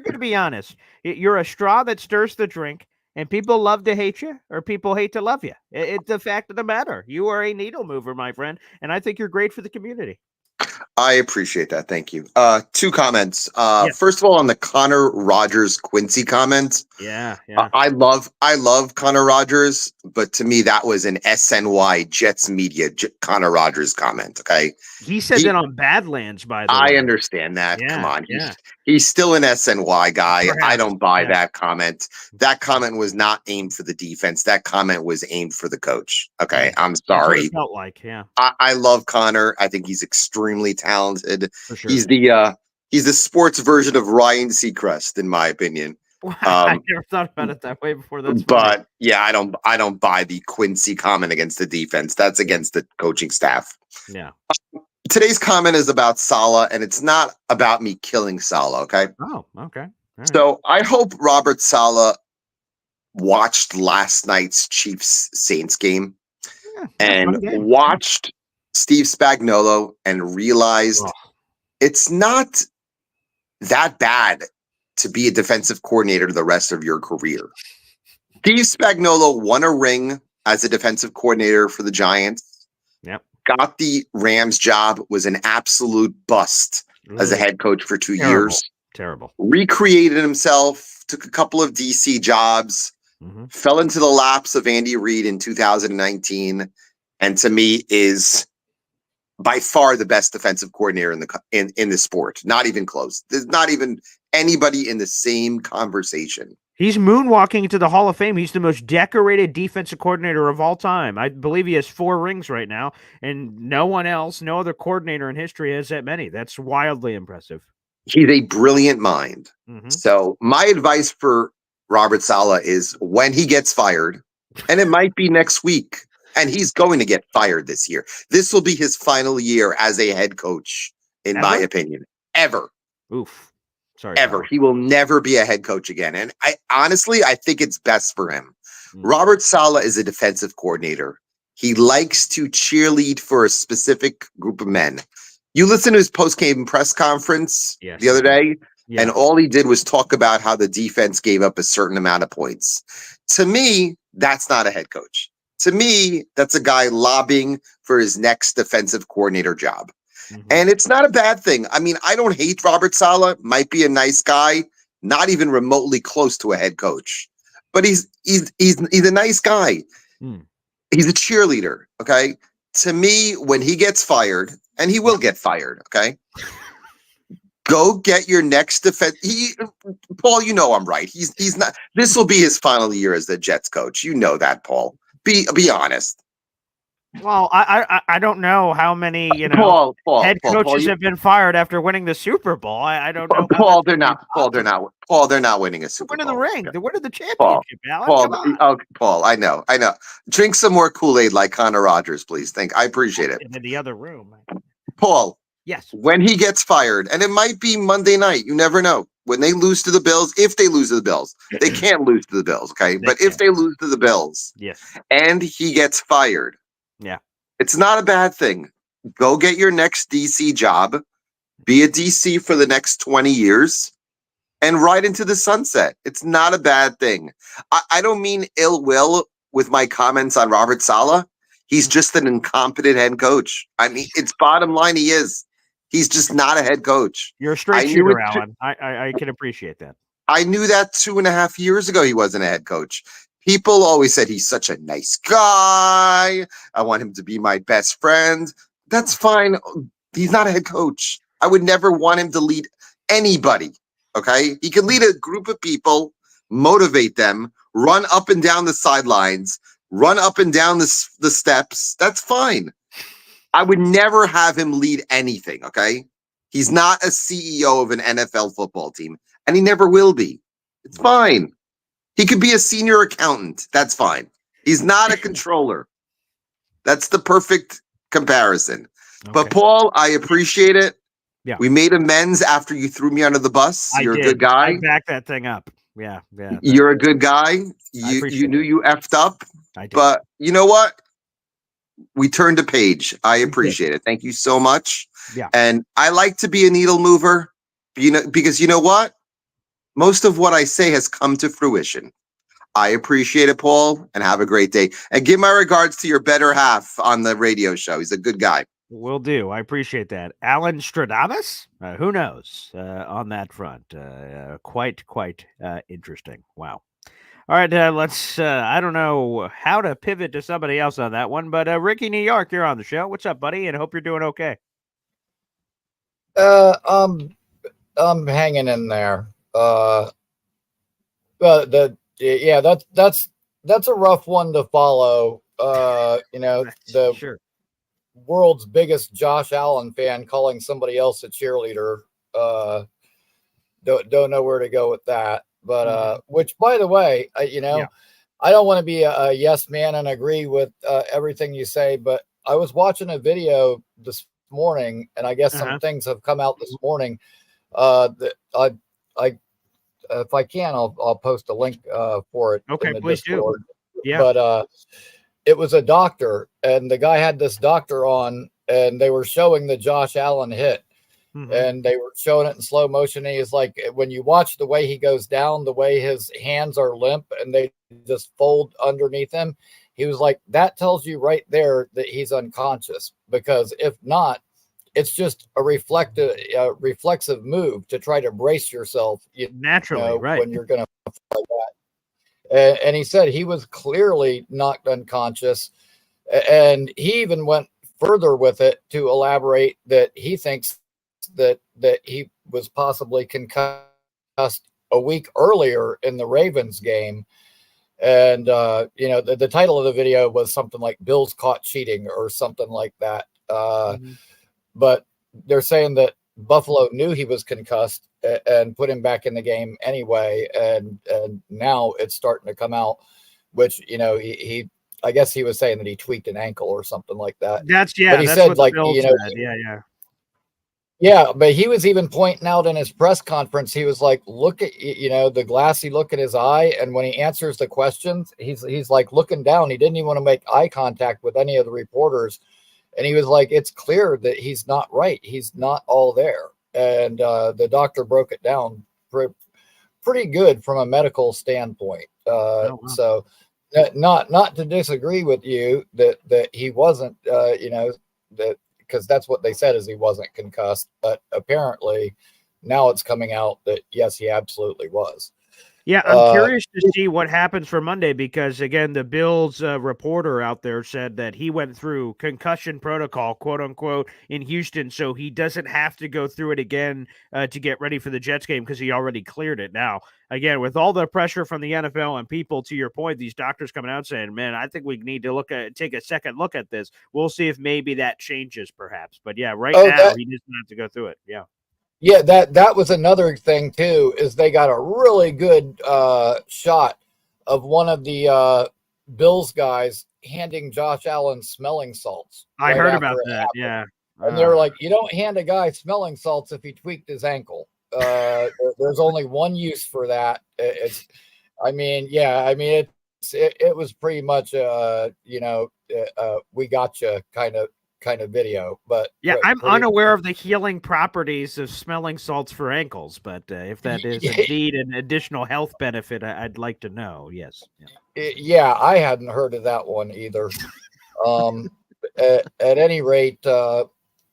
going to be honest. You're a straw that stirs the drink, and people love to hate you, or people hate to love you. It's the fact of the matter. You are a needle mover, my friend, and I think you're great for the community. I appreciate that. Thank you. Two comments. Yes. First of all, on the Connor Rogers Quincy comment. Yeah. I love Connor Rogers, but to me that was an SNY Jets media Connor Rogers comment. Okay, he said that on Badlands. By the way, I understand that. Yeah, Come on, yeah. he's still an SNY guy. Perhaps, I don't buy yeah. that comment. That comment was not aimed for the defense. That comment was aimed for the coach. Okay, I'm That's what sorry. it felt like, yeah, I love Connor. I think he's extremely talented. for sure. He's the sports version of Ryan Seacrest, in my opinion. I never thought about it that way before. That's funny. But yeah, I don't buy the Quincy comment against the defense. That's against the coaching staff. Yeah. Today's comment is about Saleh, and it's not about me killing Saleh. Okay. Oh, okay. All right. So I hope Robert Saleh watched last night's Chiefs Saints game Yeah, and fun game. watched Steve Spagnuolo and realized it's not that bad to be a defensive coordinator the rest of your career. Steve Spagnuolo won a ring as a defensive coordinator for the Giants. Yep. Got the Rams job, was an absolute bust as a head coach for 2 Terrible. years. Terrible. Recreated himself, took a couple of DC jobs, Mhm. fell into the laps of Andy Reid in 2019, and to me is by far the best defensive coordinator in the sport. Not even close. There's not even anybody in the same conversation. He's moonwalking into the Hall of Fame. He's the most decorated defensive coordinator of all time. I believe he has 4 rings right now, and no one else, no other coordinator in history has that many. That's wildly impressive. He's a brilliant mind. Mhm. So my advice for Robert Saleh is when he gets fired, and it might be next week, and he's going to get fired this year. This will be his final year as a head coach, in my Ever? opinion. Ever. Oof. Sorry. Ever. pal. He will never be a head coach again. And I think it's best for him. Mm. Robert Saleh is a defensive coordinator. He likes to cheerlead for a specific group of men. You listen to his post-game press conference Yes. the other day, Yeah. and all he did was talk about how the defense gave up a certain amount of points. To me, that's not a head coach. To me, that's a guy lobbying for his next defensive coordinator job. Mhm. And it's not a bad thing. I mean, I don't hate Robert Saleh. Might be a nice guy, not even remotely close to a head coach. But he's a nice guy. Mm. He's a cheerleader. Okay. To me, when he gets fired, and he will get fired, okay, go get your next defense. Paul, you know I'm right. He's not. This will be his final year as the Jets coach. You know that, Paul. Be honest. Well, I don't know how many head coaches have been fired after winning the Super Bowl. I don't know. Paul, they're not winning a Super They're winning Bowl. the ring. They're winning the championship, Alan. Come on. Paul, I know. Drink some more Kool-Aid like Connor Rogers, please. I appreciate it. In the other room. Paul, Yes. when he gets fired, and it might be Monday night, you never know. When they lose to the Bills, if they lose to the Bills, they can't lose to the Bills, okay? But if they lose to the Bills, Yes. and he gets fired, Yeah. it's not a bad thing. Go get your next DC job, be a DC for the next 20 years, and ride into the sunset. It's not a bad thing. I don't mean ill will with my comments on Robert Saleh. He's just an incompetent head coach. I mean, it's bottom line he is. He's just not a head coach. You're a straight I knew shooter, it too- Alan. I can appreciate that. I knew that 2.5 years ago he wasn't a head coach. People always said he's such a nice guy. I want him to be my best friend. That's fine. He's not a head coach. I would never want him to lead anybody. Okay? He can lead a group of people, motivate them, run up and down the sidelines, run up and down the steps. That's fine. I would never have him lead anything. Okay? He's not a CEO of an NFL football team, and he never will be. It's fine. He could be a senior accountant. That's fine. He's not a controller. That's the perfect comparison. Okay. But Paul, I appreciate it. Yeah. We made amends after you threw me under the bus. You're I a did. good guy. I backed that thing up. Yeah. You're a good guy. You appreciate knew you effed up. I did. But you know what? We turned a page. I appreciate it. Thank you so much. Yeah. And I like to be a needle mover, because you know what? Most of what I say has come to fruition. I appreciate it, Paul, and have a great day. And give my regards to your better half on the radio show. He's a good guy. Will do. I appreciate that. Alan Stradamus? Who knows on that front? Quite interesting. Wow. All right, let's, I don't know how to pivot to somebody else on that one, but Ricky New York, you're on the show. What's up, buddy? And hope you're doing okay. I'm hanging in there. But that's a rough one to follow. The Sure. world's biggest Josh Allen fan calling somebody else a cheerleader. Don't know where to go with that. But which, by the way, I don't want to be a yes man and agree with everything you say, but I was watching a video this morning, and I guess some things have come out this morning. That I if I can, I'll post a link for it. Okay, in the please Discord. do. Yeah. But it was a doctor, and the guy had this doctor on, and they were showing the Josh Allen hit. And they were showing it in slow motion. And he's like, when you watch the way he goes down, the way his hands are limp and they just fold underneath him, he was like, that tells you right there that he's unconscious, because if not, it's just a reflexive move to try to brace yourself naturally, right, when you're going to like that. And he said he was clearly knocked unconscious, and he even went further with it to elaborate that he thinks that he was possibly concussed a week earlier in the Ravens game. And the title of the video was something like Bills Caught Cheating or something like that. But they're saying that Buffalo knew he was concussed and put him back in the game anyway, and now it's starting to come out, which he I guess he was saying that he tweaked an ankle or something like that. But he that's said, what like said. Yeah, but he was even pointing out in his press conference, he was like, look at, the glassy look in his eye. And when he answers the questions, he's like looking down. He didn't even want to make eye contact with any of the reporters. And he was like, it's clear that he's not right. He's not all there. And the doctor broke it down pretty good from a medical standpoint. So not to disagree with you that he wasn't, because that's what they said, is he wasn't concussed, but apparently now it's coming out that yes, he absolutely was. Yeah, I'm curious to see what happens for Monday, because again, the Bills reporter out there said that he went through concussion protocol, quote unquote, in Houston, so he doesn't have to go through it again to get ready for the Jets game, because he already cleared it. Now, again, with all the pressure from the NFL and people, to your point, these doctors coming out saying, man, I think we need to take a second look at this. We'll see if maybe that changes perhaps. But yeah, right now he doesn't have to go through it. Yeah. Yeah, that was another thing too, is they got a really good shot of one of the Bills guys handing Josh Allen smelling salts. I heard about that. Yeah. And they were like, you don't hand a guy smelling salts if he tweaked his ankle. There's only one use for that. It was pretty much we got you kind of video. But yeah, I'm unaware of the healing properties of smelling salts for ankles, but if that is indeed an additional health benefit, I'd like to know. Yes. Yeah, I hadn't heard of that one either. At any rate, I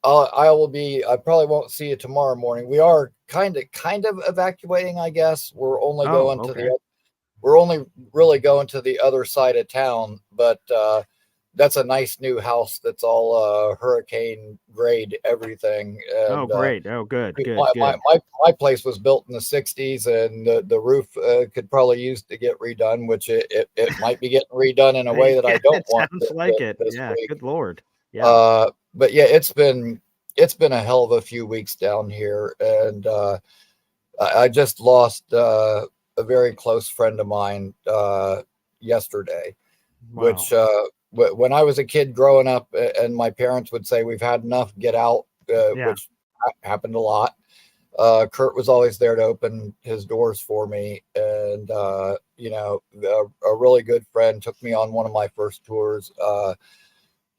probably won't see you tomorrow morning. We are kind of evacuating, I guess. We're only really going to the other side of town, but that's a nice new house that's all hurricane grade everything. And, great. Good. My place was built in the 60s, and the roof could probably use to get redone, which it might be getting redone in a way that I don't want. Sounds like it. Yeah, week. Good Lord. Yeah. But yeah, it's been it's been a hell of a few weeks down here, and I just lost a very close friend of mine yesterday, Wow. which when I was a kid growing up, and my parents would say, "We've had enough, get out," which happened a lot. Kurt was always there to open his doors for me. And, you know, a really good friend took me on one of my first tours.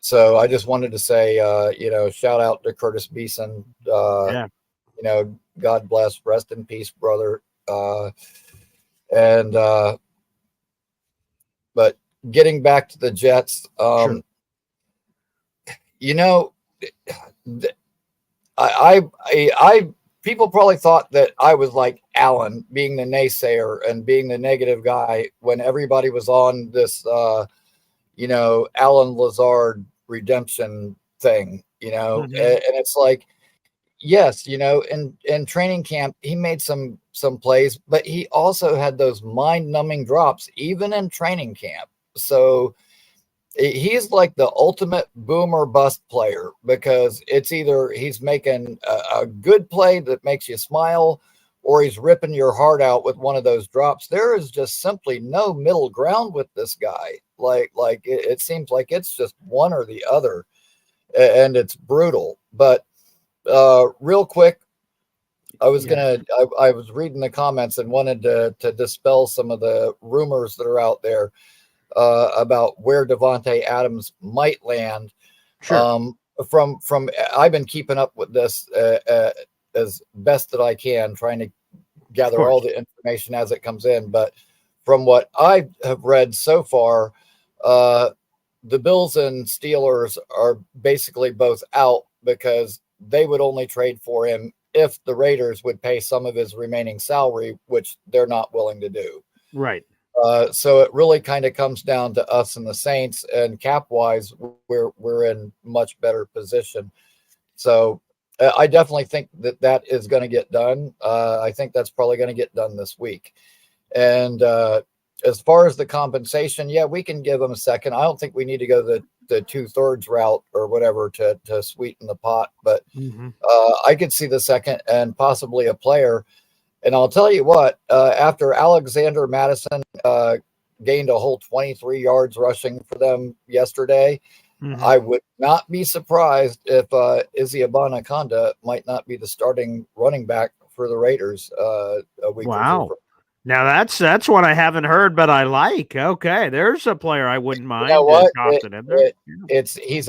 So I just wanted to say, you know, shout out to Curtis Beeson. You know, God bless, rest in peace, brother. But getting back to the Jets, Sure. you know, I people probably thought that I was like Allen, being the naysayer and being the negative guy when everybody was on this, you know, Alan Lazard redemption thing, you know, Mhm. and it's like, yes, you know, in training camp, he made some plays, but he also had those mind-numbing drops, even in training camp. So he's like the ultimate boomer bust player, because it's either he's making a good play that makes you smile, or he's ripping your heart out with one of those drops. There is just simply no middle ground with this guy. Like it seems like it's just one or the other, and it's brutal. But real quick, I was I was reading the comments and wanted to dispel some of the rumors that are out there about where Davante Adams might land. Sure. From I've been keeping up with this as best that I can, trying to Of gather all course. the information as it comes in. But from what I have read so far, the Bills and Steelers are basically both out, because they would only trade for him if the Raiders would pay some of his remaining salary, which they're not willing to do. Right. So it really kind of comes down to us and the Saints, and cap wise, we're in much better position. So I definitely think that is going to get done. I think that's probably going to get done this week. And as far as the compensation, yeah, we can give them a second. I don't think we need to go the 2/3 route or whatever to sweeten the pot, but Mhm. I could see the second and possibly a player. And I'll tell you what, after Alexander Madison gained a whole 23 yards rushing for them yesterday, Mhm. I would not be surprised if Izzy Abanikanda might not be the starting running back for the Raiders a week or two Wow. from. Now that's what I haven't heard, but I like. Okay, there's a player I wouldn't You know mind what? tossing in there. Yeah. He's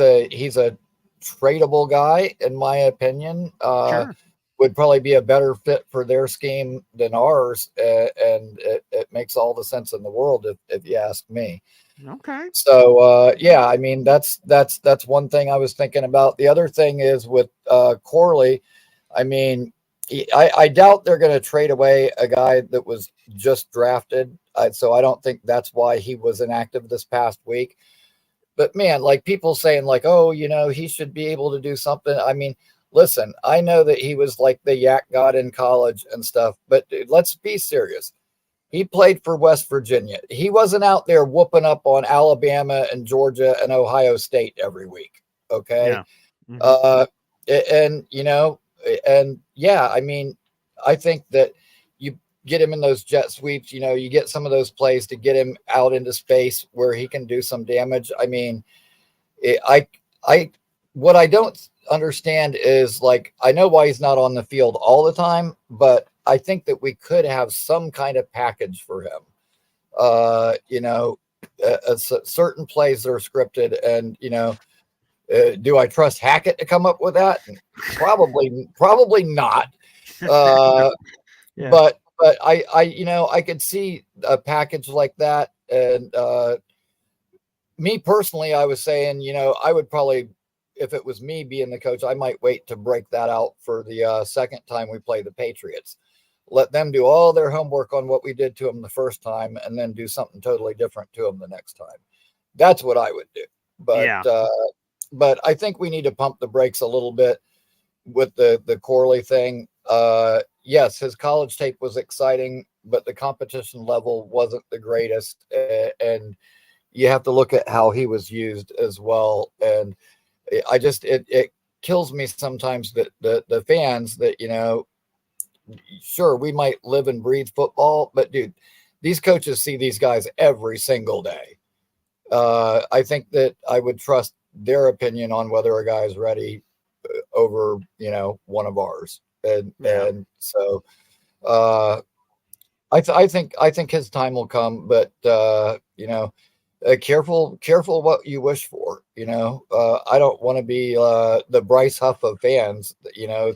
a tradable guy, in my opinion. Sure. Would probably be a better fit for their scheme than ours, and it makes all the sense in the world if you ask me. Okay. So yeah, I mean that's one thing I was thinking about. The other thing is with Corley. I mean, I doubt they're going to trade away a guy that was just drafted. So I don't think that's why he was inactive this past week. But man, like people saying like, oh, you know, he should be able to do something. I mean, listen, I know that he was like the yak god in college and stuff, but dude, let's be serious. He played for West Virginia. He wasn't out there whooping up on Alabama and Georgia and Ohio State every week. Okay. Yeah. Mhm. Uh, and you know, and yeah, I mean, I think that you get him in those jet sweeps, you know, you get some of those plays to get him out into space where he can do some damage. I mean, I, what I don't understand is like, I know why he's not on the field all the time, but I think that we could have some kind of package for him. You know, certain plays that are scripted, and you know, do I trust Hackett to come up with that? Probably not. Uh, Yeah. but you know, I could see a package like that. And me personally, I was saying, you know, I would probably, if it was me being the coach, I might wait to break that out for the second time we play the Patriots. Let them do all their homework on what we did to them the first time, and then do something totally different to them the next time. That's what I would do. Yeah. But I think we need to pump the brakes a little bit with the Corley thing. Yes, his college tape was exciting, but the competition level wasn't the greatest, and you have to look at how he was used as well. And I just it kills me sometimes that the fans that, sure, we might live and breathe football, but dude, these coaches see these guys every single day. I think that I would trust their opinion on whether a guy is ready over, one of ours. And so I think his time will come, but careful what you wish for. I don't want to be the Bryce Huff of fans,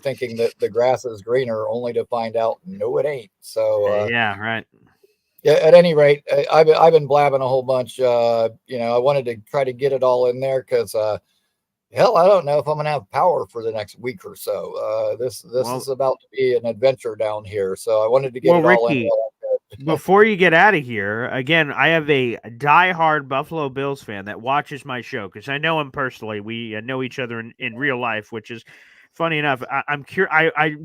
thinking that the grass is greener only to find out no, it ain't. So yeah, right. Yeah, at any rate, I've been blabbing a whole bunch. I wanted to try to get it all in there because hell, I don't know if I'm gonna have power for the next week or so. This is about to be an adventure down here, so I wanted to get it all in. Ricky, before you get out of here, again, I have a diehard Buffalo Bills fan that watches my show because I know him personally. We know each other in real life, which is funny enough. I'm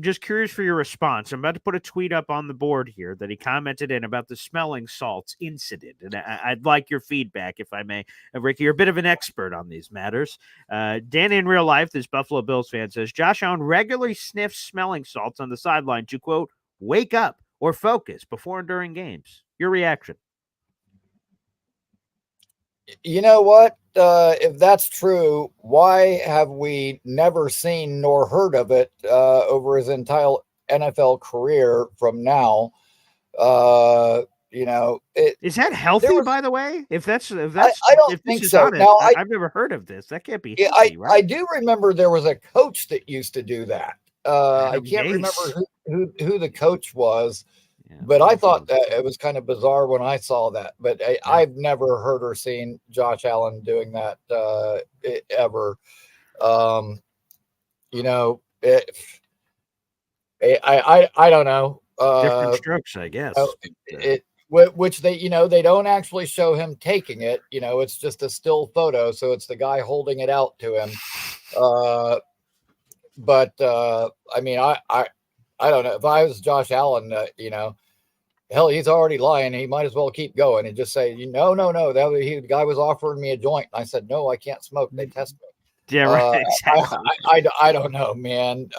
just curious for your response. I'm about to put a tweet up on the board here that he commented in about the smelling salts incident, and I'd like your feedback, if I may. Ricky, you're a bit of an expert on these matters. Dan in real life, this Buffalo Bills fan says Josh Allen regularly sniffs smelling salts on the sideline to quote wake up or focus before and during games. Your reaction? You know what? If that's true, why have we never seen nor heard of it over his entire NFL career from now? Is that healthy, by the way? If that's I don't think so. Now, I've never heard of this. That can't be healthy, right? I do remember there was a coach that used to do that. I can't remember who the coach was, but I thought that it was kind of bizarre when I saw that. But I've never heard or seen Josh Allen doing that ever. I don't know. Different strokes, I guess. Which they don't actually show him taking it. It's just a still photo, so it's the guy holding it out to him. But I mean, I don't know. If I was Josh Allen, hell, he's already lying. He might as well keep going and just say, no. The guy was offering me a joint. I said, no, I can't smoke. They test me. Yeah, right. Exactly. I don't know, man.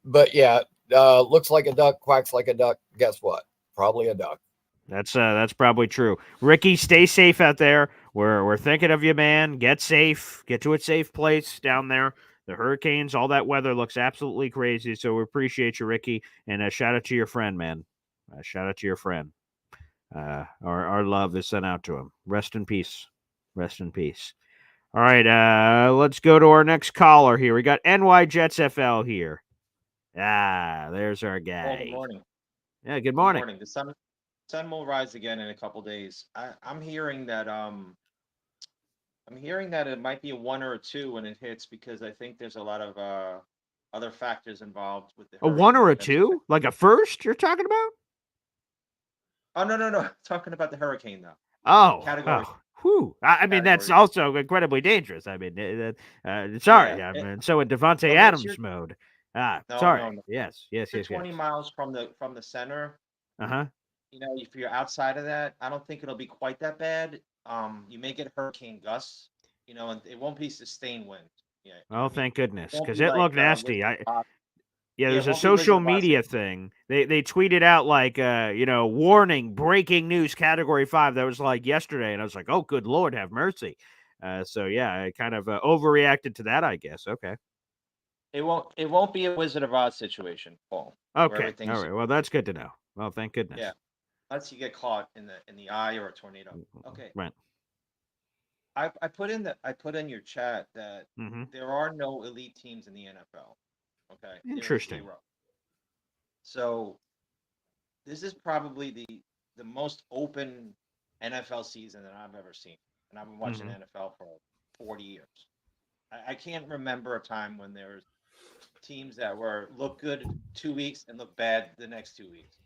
But yeah, looks like a duck, quacks like a duck. Guess what? Probably a duck. That's probably true. Ricky, stay safe out there. We're thinking of you, man. Get safe. Get to a safe place down there. The hurricanes, all that weather looks absolutely crazy. So we appreciate you, Ricky, and shout out to your friend, man. Shout out to your friend. Our love is sent out to him. Rest in peace. Rest in peace. All right, let's go to our next caller here. We got NY Jets FL here. There's our guy. Good morning. Yeah, good morning. Good morning. The sun will rise again in a couple days. I'm hearing that it might be a 1 or a 2 when it hits because I think there's a lot of other factors involved with the a 1 or a 2, like a first. You're talking about? Oh no! Talking about the hurricane though. Oh, category. Whew. I mean, that's also incredibly dangerous. I mean, sorry. Yeah, I mean, so in Davante Adams mode. Sorry. No. Yes. 20 miles from the center. If you're outside of that, I don't think it'll be quite that bad. You may get hurricane gusts, and it won't be sustained wind. Yeah. Oh, thank goodness, because it looked nasty. There's a social media thing. They tweeted out like, warning, breaking news, category 5. That was like yesterday, and I was like, oh, good Lord, have mercy. So yeah, I kind of overreacted to that, I guess. Okay. It won't be a Wizard of Oz situation, Paul. Okay. All right. Well, that's good to know. Well, thank goodness. Yeah. Unless you get caught in the eye or a tornado. Okay. Right. I put in your chat that there are no elite teams in the NFL. Okay. Interesting. So this is probably the most open NFL season that I've ever seen. And I've been watching NFL for 40 years. I can't remember a time when there was teams that look good 2 weeks and look bad the next 2 weeks.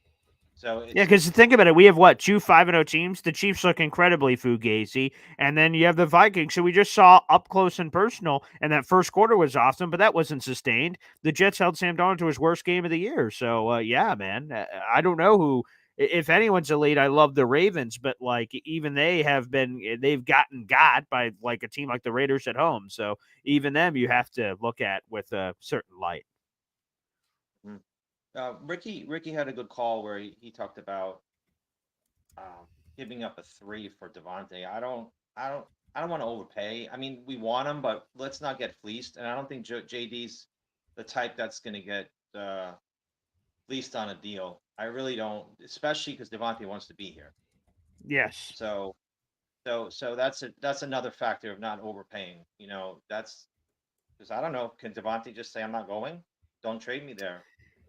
So because think about it, we have 2 5-0 teams. The Chiefs look incredibly fugazi, and then you have the Vikings. So we just saw up close and personal, and that first quarter was awesome, but that wasn't sustained. The Jets held Sam Darnold to his worst game of the year. So yeah, man, I don't know who if anyone's elite, I love the Ravens, but like even they've gotten got by like a team like the Raiders at home. So even them, you have to look at with a certain light. Ricky had a good call where he talked about giving up a 3 for Davante. I don't want to overpay. I mean, we want him, but let's not get fleeced. And I don't think JD's the type that's going to get fleeced on a deal. I really don't, especially because Davante wants to be here. Yes. So that's another factor of not overpaying. That's because I don't know. Can Davante just say I'm not going? Don't trade me there.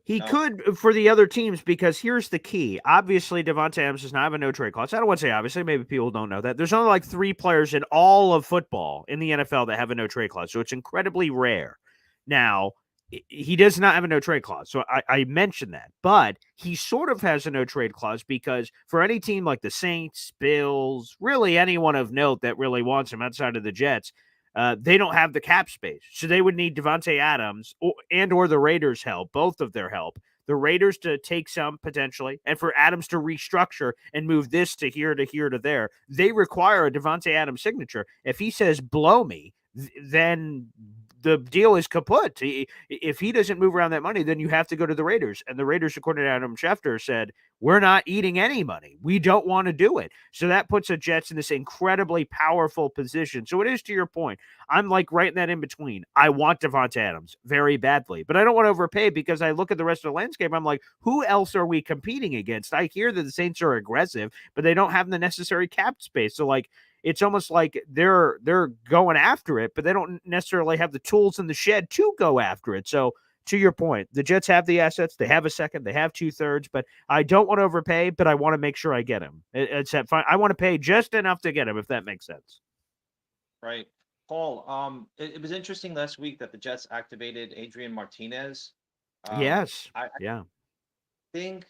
He could for the other teams because here's the key. Obviously, Davante Adams does not have a no-trade clause. I don't want to say obviously. Maybe people don't know that. There's only like 3 players in all of football in the NFL that have a no-trade clause, so it's incredibly rare. Now, he does not have a no-trade clause, so I mentioned that. But he sort of has a no-trade clause because for any team like the Saints, Bills, really anyone of note that really wants him outside of the Jets, they don't have the cap space. So they would need Davante Adams or the Raiders' help, both of their help. The Raiders to take some potentially, and for Adams to restructure and move this to here to here to there. They require a Davante Adams signature. If he says blow me, then the deal is kaput. If he doesn't move around that money, then you have to go to the Raiders. And the Raiders, according to Adam Schefter, said, we're not eating any money. We don't want to do it. So that puts the Jets in this incredibly powerful position. So it is to your point. I'm like right in that in between. I want Davante Adams very badly, but I don't want to overpay because I look at the rest of the landscape. I'm like, who else are we competing against? I hear that the Saints are aggressive, but they don't have the necessary cap space. So like, it's almost like they're going after it, but they don't necessarily have the tools in the shed to go after it. So to your point, the Jets have the assets. They have a second. They have 2/3, but I don't want to overpay, but I want to make sure I get him. It's that fine. I want to pay just enough to get him, if that makes sense. Right. Paul, it was interesting last week that the Jets activated Adrian Martinez. Yes. I think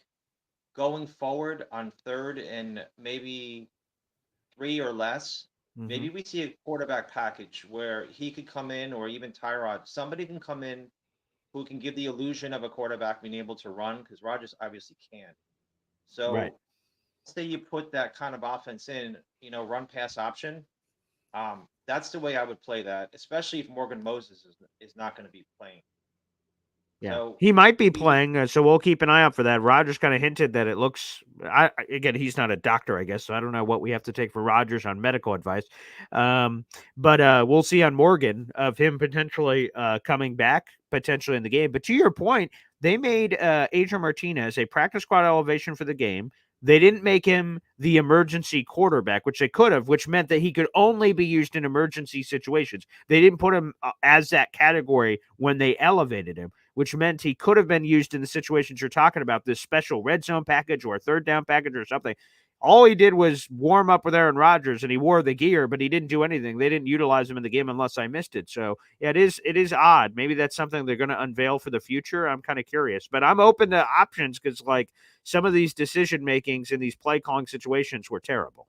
going forward on 3rd and maybe 3 or less, maybe we see a quarterback package where he could come in, or even Tyrod. Somebody can come in who can give the illusion of a quarterback being able to run, because Rodgers obviously can't. So right. Say you put that kind of offense in, run pass option. That's the way I would play that, especially if Morgan Moses is not going to be playing. Yeah, So he might be playing, so we'll keep an eye out for that. Rodgers kind of hinted that it looks. Again, he's not a doctor, I guess, so I don't know what we have to take for Rodgers on medical advice. But we'll see on Morgan of him potentially coming back, potentially in the game. But to your point, they made Adrian Martinez a practice squad elevation for the game. They didn't make him the emergency quarterback, which they could have, which meant that he could only be used in emergency situations. They didn't put him as that category when they elevated him, which meant he could have been used in the situations you're talking about, this special red zone package or a 3rd down package or something. All he did was warm up with Aaron Rodgers, and he wore the gear, but he didn't do anything. They didn't utilize him in the game unless I missed it. So yeah, it is odd. Maybe that's something they're going to unveil for the future. I'm kind of curious, but I'm open to options because like some of these decision makings in these play calling situations were terrible.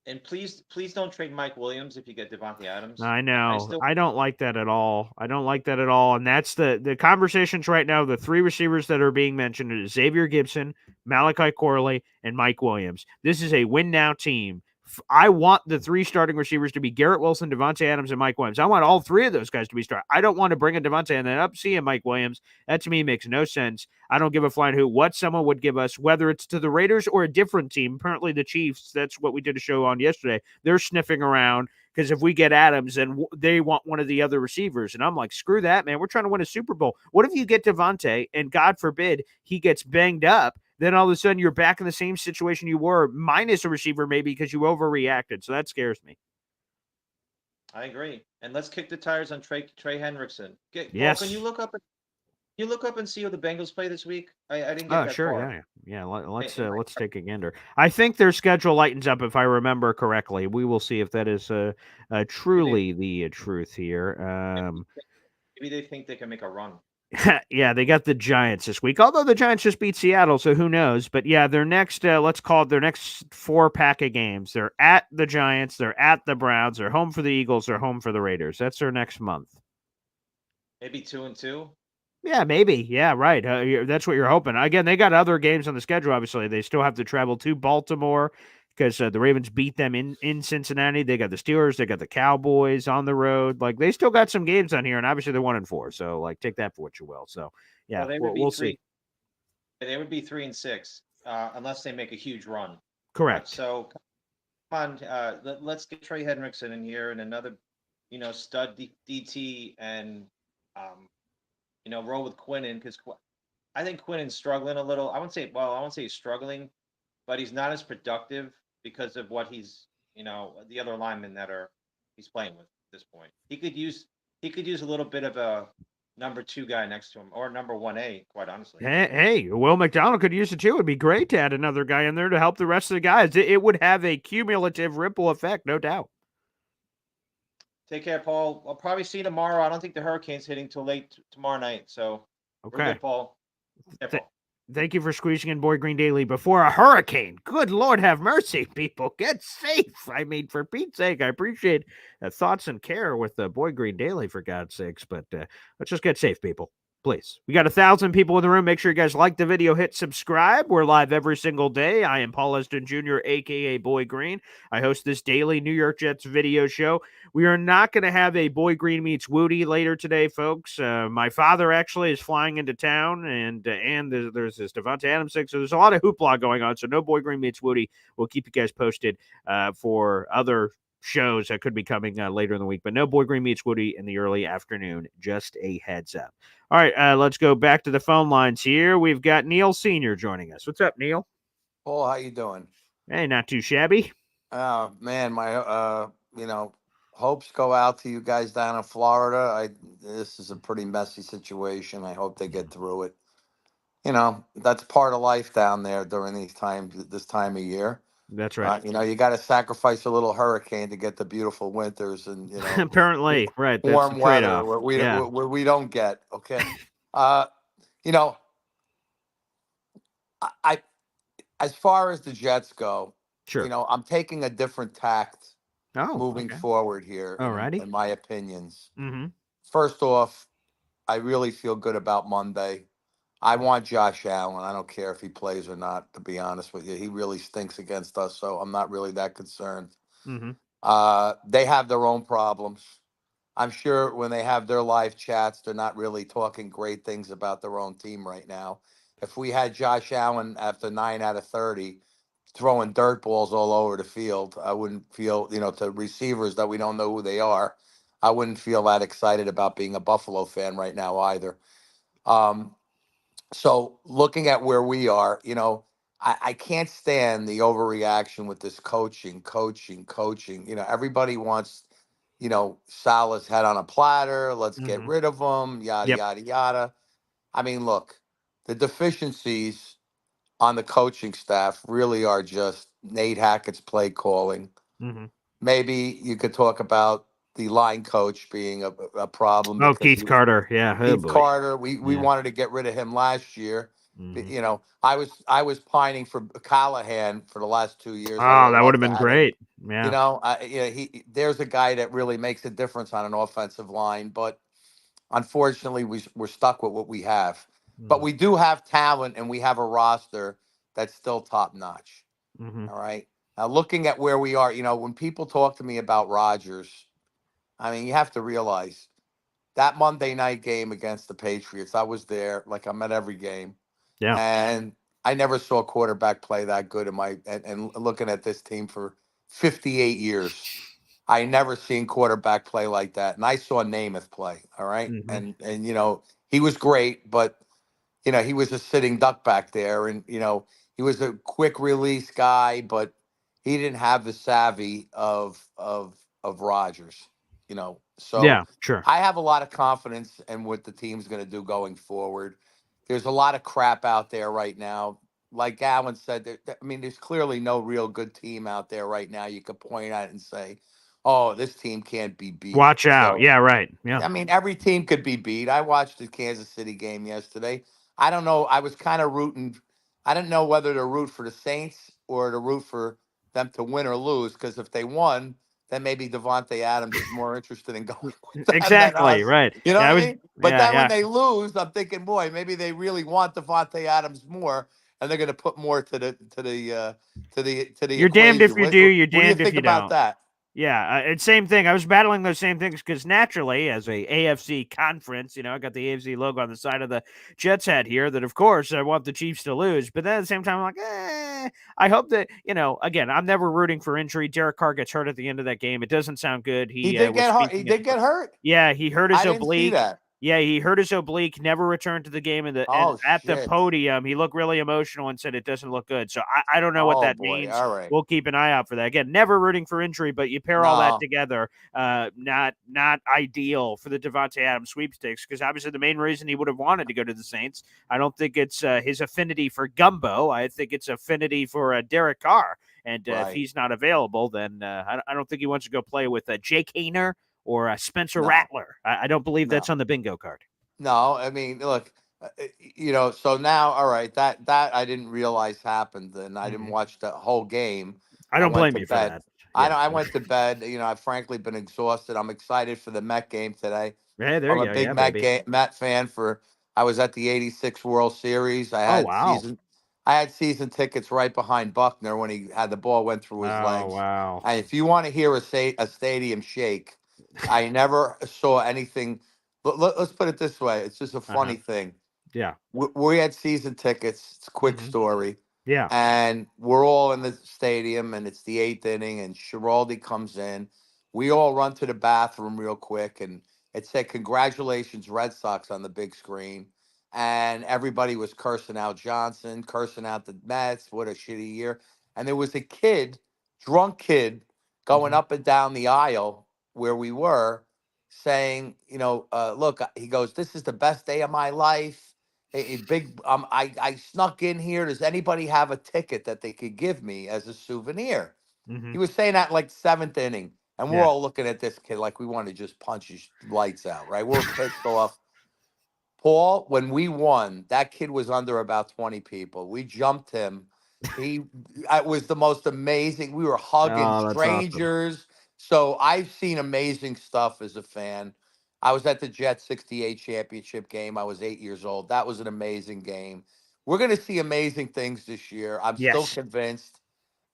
And please don't trade Mike Williams if you get Davante Adams. I know. I don't like that at all. And that's the conversations right now. The 3 receivers that are being mentioned are Xavier Gibson, Malachi Corley, and Mike Williams. This is a win now team. I want the 3 starting receivers to be Garrett Wilson, Davante Adams, and Mike Williams. I want all 3 of those guys to be starting. I don't want to bring a Davante and then up see a Mike Williams. That to me makes no sense. I don't give a flying hoot what someone would give us, whether it's to the Raiders or a different team. Apparently the Chiefs, that's what we did a show on yesterday. They're sniffing around because if we get Adams, then they want one of the other receivers. And I'm like, screw that, man. We're trying to win a Super Bowl. What if you get Davante and God forbid he gets banged up? Then all of a sudden you're back in the same situation you were, minus a receiver maybe because you overreacted. So that scares me. I agree. And let's kick the tires on Trey Hendrickson. Yes. Paul, can you look up and see who the Bengals play this week? I didn't get that sure, far. yeah. Let's take a gander. I think their schedule lightens up if I remember correctly. We will see if that is truly the truth here. Maybe they think they can make a run. Yeah, they got the Giants this week. Although the Giants just beat Seattle, so who knows? But yeah, their next let's call it their next 4 pack of games. They're at the Giants, they're at the Browns, they're home for the Eagles, they're home for the Raiders. That's their next month. Maybe 2-2. Yeah, maybe. Yeah, right. That's what you're hoping. Again, they got other games on the schedule. Obviously, they still have to travel to Baltimore because the Ravens beat them in Cincinnati. They got the Steelers. They got the Cowboys on the road. Like they still got some games on here, and obviously they're 1-4. So like, take that for what you will. So yeah, Well, they would we'll, be we'll see. three. They would be 3-6 unless they make a huge run. Correct. So come on, let's get Trey Hendrickson in here and another, stud DT and roll with Quinnen because I think Quinnen's struggling a little. I won't say he's struggling, but he's not as productive because of what the other linemen he's playing with at this point. He could use a little bit of a number 2 guy next to him or number 1A, quite honestly. Hey, Will McDonald could use it too. It'd be great to add another guy in there to help the rest of the guys. It would have a cumulative ripple effect, no doubt. Take care, Paul. I'll probably see you tomorrow. I don't think the hurricane's hitting till late tomorrow night. So we're Okay. good, Paul. Yeah, Paul. Thank you for squeezing in Boy Green Daily before a hurricane. Good Lord, have mercy, people. Get safe. I mean, for Pete's sake, I appreciate thoughts and care with the Boy Green Daily, for God's sakes. But let's just get safe, people. Please. We got 1,000 people in the room. Make sure you guys like the video, hit subscribe. We're live every single day. I am Paul Eston Jr., a.k.a. Boy Green. I host this daily New York Jets video show. We are not going to have a Boy Green meets Woody later today, folks. My father actually is flying into town, and there's this Davante Adams thing. So there's a lot of hoopla going on. So no Boy Green meets Woody. We'll keep you guys posted for other shows that could be coming later in the week. But no Boy Green meets Woody in the early afternoon. Just a heads up. All right, let's go back to the phone lines here. We've got Neil Sr. joining us. What's up, Neil? Paul, how you doing? Hey, not too shabby. Man, my hopes go out to you guys down in Florida. This is a pretty messy situation. I hope they get through it. That's part of life down there during this time of year. That's right. You got to sacrifice a little hurricane to get the beautiful winters and apparently, right. That's warm the weather trade-off. where we don't get. Okay, I as far as the Jets go, Sure. I'm taking a different tact moving okay. forward here. Alrighty. In my opinions. Mm-hmm. First off, I really feel good about Monday. I want Josh Allen. I don't care if he plays or not, to be honest with you. He really stinks against us, so I'm not really that concerned. Mm-hmm. They have their own problems. I'm sure when they have their live chats, they're not really talking great things about their own team right now. If we had Josh Allen after 9 out of 30 throwing dirt balls all over the field, I wouldn't feel, to receivers that we don't know who they are, I wouldn't feel that excited about being a Buffalo fan right now either. So looking at where we are, I can't stand the overreaction with this coaching. Everybody wants, Salah's head on a platter. Let's get rid of him, yada, yada, yada. I mean, look, the deficiencies on the coaching staff really are just Nate Hackett's play calling. Mm-hmm. Maybe you could talk about the line coach being a problem. Oh, Keith Carter. Yeah. Keith Carter. We wanted to get rid of him last year. Mm-hmm. I was pining for Callahan for the last 2 years. Oh, that would have been great. Yeah. There's a guy that really makes a difference on an offensive line, but unfortunately, we're stuck with what we have. Mm-hmm. But we do have talent, and we have a roster that's still top notch. Mm-hmm. All right. Now, looking at where we are, when people talk to me about Rodgers, I mean, you have to realize that Monday night game against the Patriots, I was there, like I'm at every game. Yeah. And I never saw a quarterback play that good and looking at this team for 58 years. I never seen quarterback play like that. And I saw Namath play. All right. Mm-hmm. And he was great, but he was a sitting duck back there. And, he was a quick release guy, but he didn't have the savvy of Rodgers, So yeah, sure. I have a lot of confidence in what the team's going to do going forward. There's a lot of crap out there right now. Like Allen said, there's clearly no real good team out there right now. You could point at it and say, oh, this team can't be beat. Watch out. So, yeah, right. Yeah. Every team could be beat. I watched the Kansas City game yesterday. I don't know. I was kind of rooting. I didn't know whether to root for the Saints or to root for them to win or lose, because if they won, then maybe Davante Adams is more interested in going with them than Exactly. us. Right. You know Yeah, what I I was. mean? But Yeah. then when Yeah. they lose, I'm thinking, boy, maybe they really want Davante Adams more, and they're going to put more to the You're damned if equation. you What, do. You're what do you damned if think you about don't. that? Yeah, it's same thing. I was battling those same things because naturally, as a AFC conference, I got the AFC logo on the side of the Jets hat here. That of course I want the Chiefs to lose, but then at the same time, I'm like, I hope that again, I'm never rooting for injury. Derek Carr gets hurt at the end of that game. It doesn't sound good. He He did was get hurt. He speaking at did the. get hurt. Yeah, he hurt his I didn't see oblique. that. Yeah, he hurt his oblique, never returned to the game. And Oh at the shit. podium, he looked really emotional and said it doesn't look good. So I don't know what Oh that boy. means. All right. We'll keep an eye out for that. Again, never rooting for injury, but you pair all that No. together, not ideal for the Davante Adams sweepstakes, because obviously the main reason he would have wanted to go to the Saints, I don't think it's his affinity for gumbo. I think it's affinity for Derek Carr. And if Right. he's not available, then I don't think he wants to go play with Jake Hayner or Spencer No. Rattler. I don't believe No. that's on the bingo card. No, I mean, look, so now, all right, that I didn't realize happened, and I didn't watch the whole game. I I don't went blame to you for bed. that. Yeah. I went to bed. I've frankly been exhausted. I'm excited for the Met game today. Yeah, there I'm you a go. big Yeah, baby. Met fan. I was at the '86 World Series. Oh, wow. I had season tickets right behind Buckner when he had the ball went through his Oh, legs. wow. And if you want to hear a stadium shake, I never saw anything. Let's put it this way. It's just a funny thing. Yeah. We had season tickets. It's a quick story. Yeah. And we're all in the stadium, and it's the 8th inning, and Schiraldi comes in. We all run to the bathroom real quick, and it said, "Congratulations, Red Sox," on the big screen. And everybody was cursing out Johnson, cursing out the Mets. What a shitty year. And there was a kid, drunk kid, going up and down the aisle where we were, saying, look, he goes, "This is the best day of my life. I snuck in here. Does anybody have a ticket that they could give me as a souvenir?" He was saying that like 7th inning, and we're Yeah. all looking at this kid like we want to just punch his lights out, right? We're pissed off. Paul, when we won, that kid was under about 20 people. We jumped him. It was the most amazing. We were hugging Oh, that's awesome. strangers. So I've seen amazing stuff as a fan. I was at the Jets 68 championship game. I was 8 years old. That was an amazing game. We're going to see amazing things this year. I'm still Yes. convinced.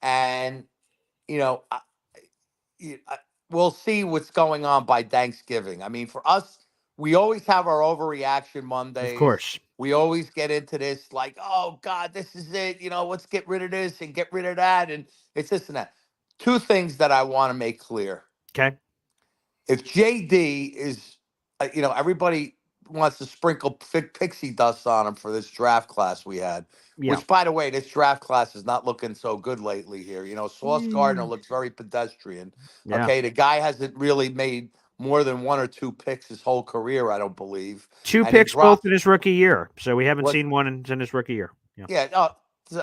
And, you know, we'll see what's going on by Thanksgiving. I mean, for us, we always have our overreaction Mondays. Of course. We always get into this like, oh God, this is it. Let's get rid of this and get rid of that. And it's this and that. Two things that I want to make clear. Okay. If JD is, everybody wants to sprinkle pixie dust on him for this draft class we had. Yeah. Which, by the way, this draft class is not looking so good lately here. Sauce Gardner looks very pedestrian. Yeah. Okay, the guy hasn't really made more than 1 or 2 picks his whole career, I don't believe. 2 And he picks both dropped- in his rookie year. So we haven't What- seen one in his rookie year. Yeah. Yeah.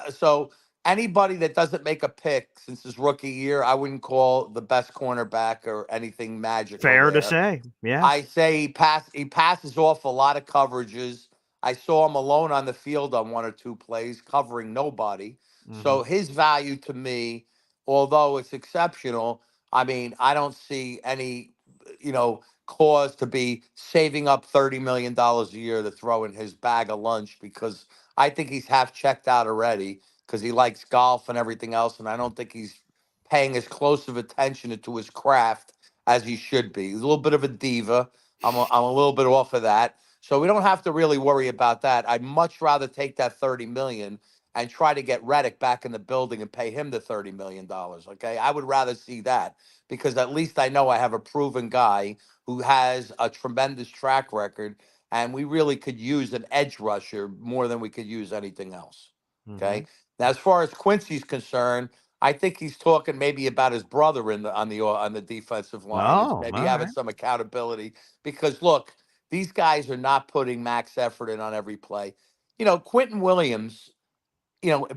So anybody that doesn't make a pick since his rookie year, I wouldn't call the best cornerback or anything magical. Fair there. to say. Yeah. I say he passes off a lot of coverages. I saw him alone on the field on 1 or 2 plays, covering nobody. So his value to me, although it's exceptional, I mean, I don't see any, cause to be saving up $30 million a year to throw in his bag of lunch, because I think he's half checked out already because he likes golf and everything else. And I don't think he's paying as close of attention to his craft as he should be. He's a little bit of a diva. I'm a little bit off of that. So we don't have to really worry about that. I'd much rather take that $30 million and try to get Reddick back in the building and pay him the $30 million. Okay. I would rather see that, because at least I know I have a proven guy who has a tremendous track record, and we really could use an edge rusher more than we could use anything else. Okay. Now, as far as Quincy's concerned, I think he's talking maybe about his brother on the defensive line, Oh, maybe all having right. some accountability, because look, these guys are not putting max effort in on every play. Quentin Williams,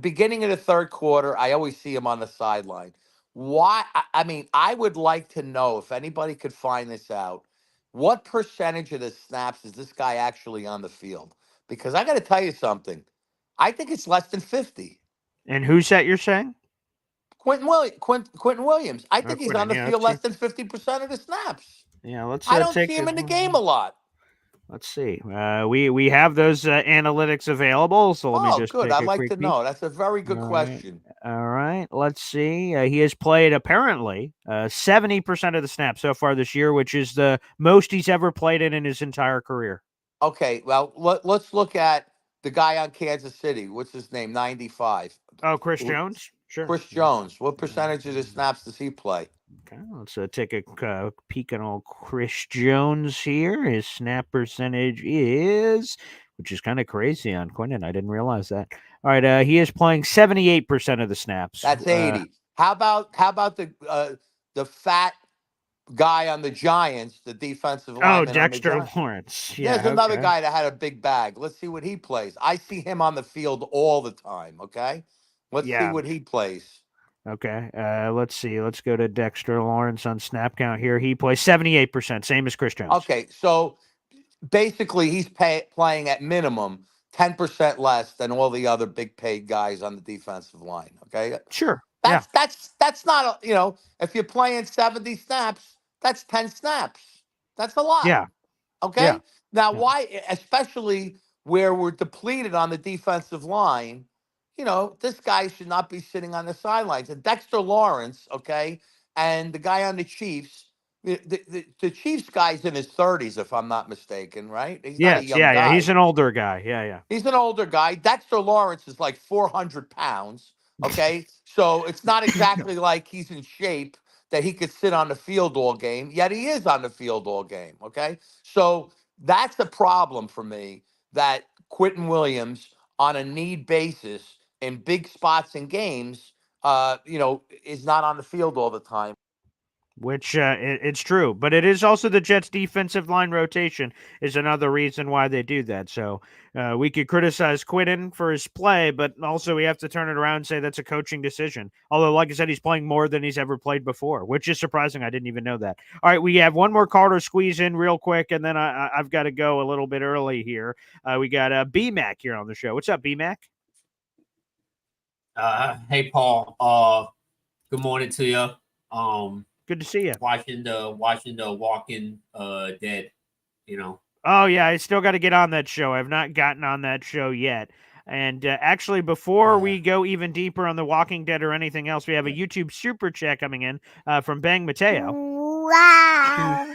beginning of the third quarter, I always see him on the sideline. Why? I mean, I would like to know if anybody could find this out. What percentage of the snaps is this guy actually on the field? Because I got to tell you something. I think it's less than 50. And who's that you're saying? Quentin Williams. I think he's on Quentin, the yeah, field let's less than 50% of the snaps. let's I don't take see him in the game a lot. Let's see. We have those analytics available, so let me Oh, just good. take I'd a like quick to peek. know. That's a very good All right. question. All right. Let's see. He has played apparently 70% of the snaps so far this year, which is the most he's ever played in his entire career. Okay, well, let's look at the guy on Kansas City. What's his name? 95. Oh, Chris Jones? Sure. Chris Jones. What percentage of the snaps does he play? Okay, let's take a peek on old Chris Jones here. His snap percentage is, which is kind of crazy on Quentin. I didn't realize that. All right, he is playing 78% of the snaps. That's 80. How about the fat guy on the Giants, the defensive lineman on the Dexter Giants? Lawrence. There's Yeah, another okay. guy that had a big bag. Let's see what he plays. I see him on the field all the time. Okay, let's see Yeah. what he plays. Okay. Let's see. Let's go to Dexter Lawrence on snap count here. He plays 78%, same as Chris Jones. Okay, so basically he's playing at minimum 10% less than all the other big paid guys on the defensive line. Okay, Sure. That's not if you're playing 70 snaps, that's 10 snaps. That's a lot. Yeah. Okay. Yeah. Now, why, especially where we're depleted on the defensive line, this guy should not be sitting on the sidelines. And Dexter Lawrence, okay, and the guy on the Chiefs, the Chiefs guy's in his 30s, if I'm not mistaken, right? He's not a Yes. young Yeah. guy. He's an older guy. Yeah. He's an older guy. Dexter Lawrence is like 400 pounds. Okay. So it's not exactly like he's in shape that he could sit on the field all game, yet he is on the field all game. Okay. So that's a problem for me that Quentin Williams, on a need basis in big spots in games, is not on the field all the time. Which it's true, but it is also the Jets' defensive line rotation is another reason why they do that. So we could criticize Quentin for his play, but also we have to turn it around and say that's a coaching decision. Although, like I said, he's playing more than he's ever played before, which is surprising. I didn't even know that. All right, we have one more call to squeeze in real quick, and then I've got to go a little bit early here. We got B-Mac here on the show. What's up, B-Mac? Hey, Paul. Good morning to you. Good to see you. Watching the Walking Dead, Oh yeah, I still got to get on that show. I've not gotten on that show yet. And actually, before we go even deeper on The Walking Dead or anything else, we have a YouTube super chat coming in from Bang Mateo. Wow.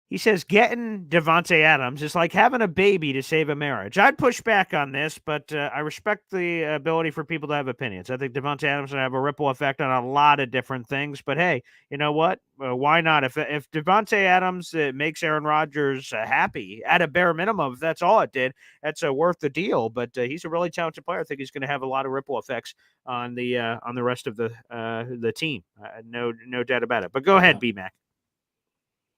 He says, getting Davante Adams is like having a baby to save a marriage. I'd push back on this, but I respect the ability for people to have opinions. I think Davante Adams will have a ripple effect on a lot of different things. But hey, you know what? Why not? If Davante Adams makes Aaron Rodgers happy, at a bare minimum, if that's all it did, that's worth the deal. But he's a really talented player. I think he's going to have a lot of ripple effects on the rest of the team. No doubt about it. But go ahead, B-Mac.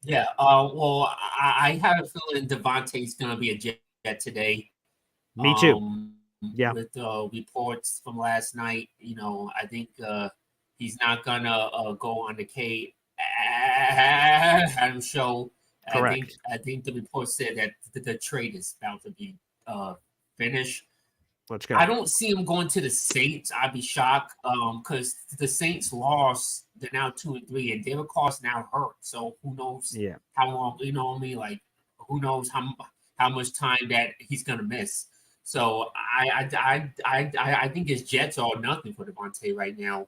Yeah. Well, I have a feeling Davante's going to be a Jet today. Me too. Yeah. With reports from last night, I think he's not going to go on the K Adams show. Correct. I think the report said that the trade is about to be finished. Let's go. I don't see him going to the Saints. I'd be shocked because the Saints lost. They're now 2-3, and David Carr's now hurt. So who knows how long? You know what I mean? Like who knows how much time that he's gonna miss. So I think it's Jets or nothing for Davante right now.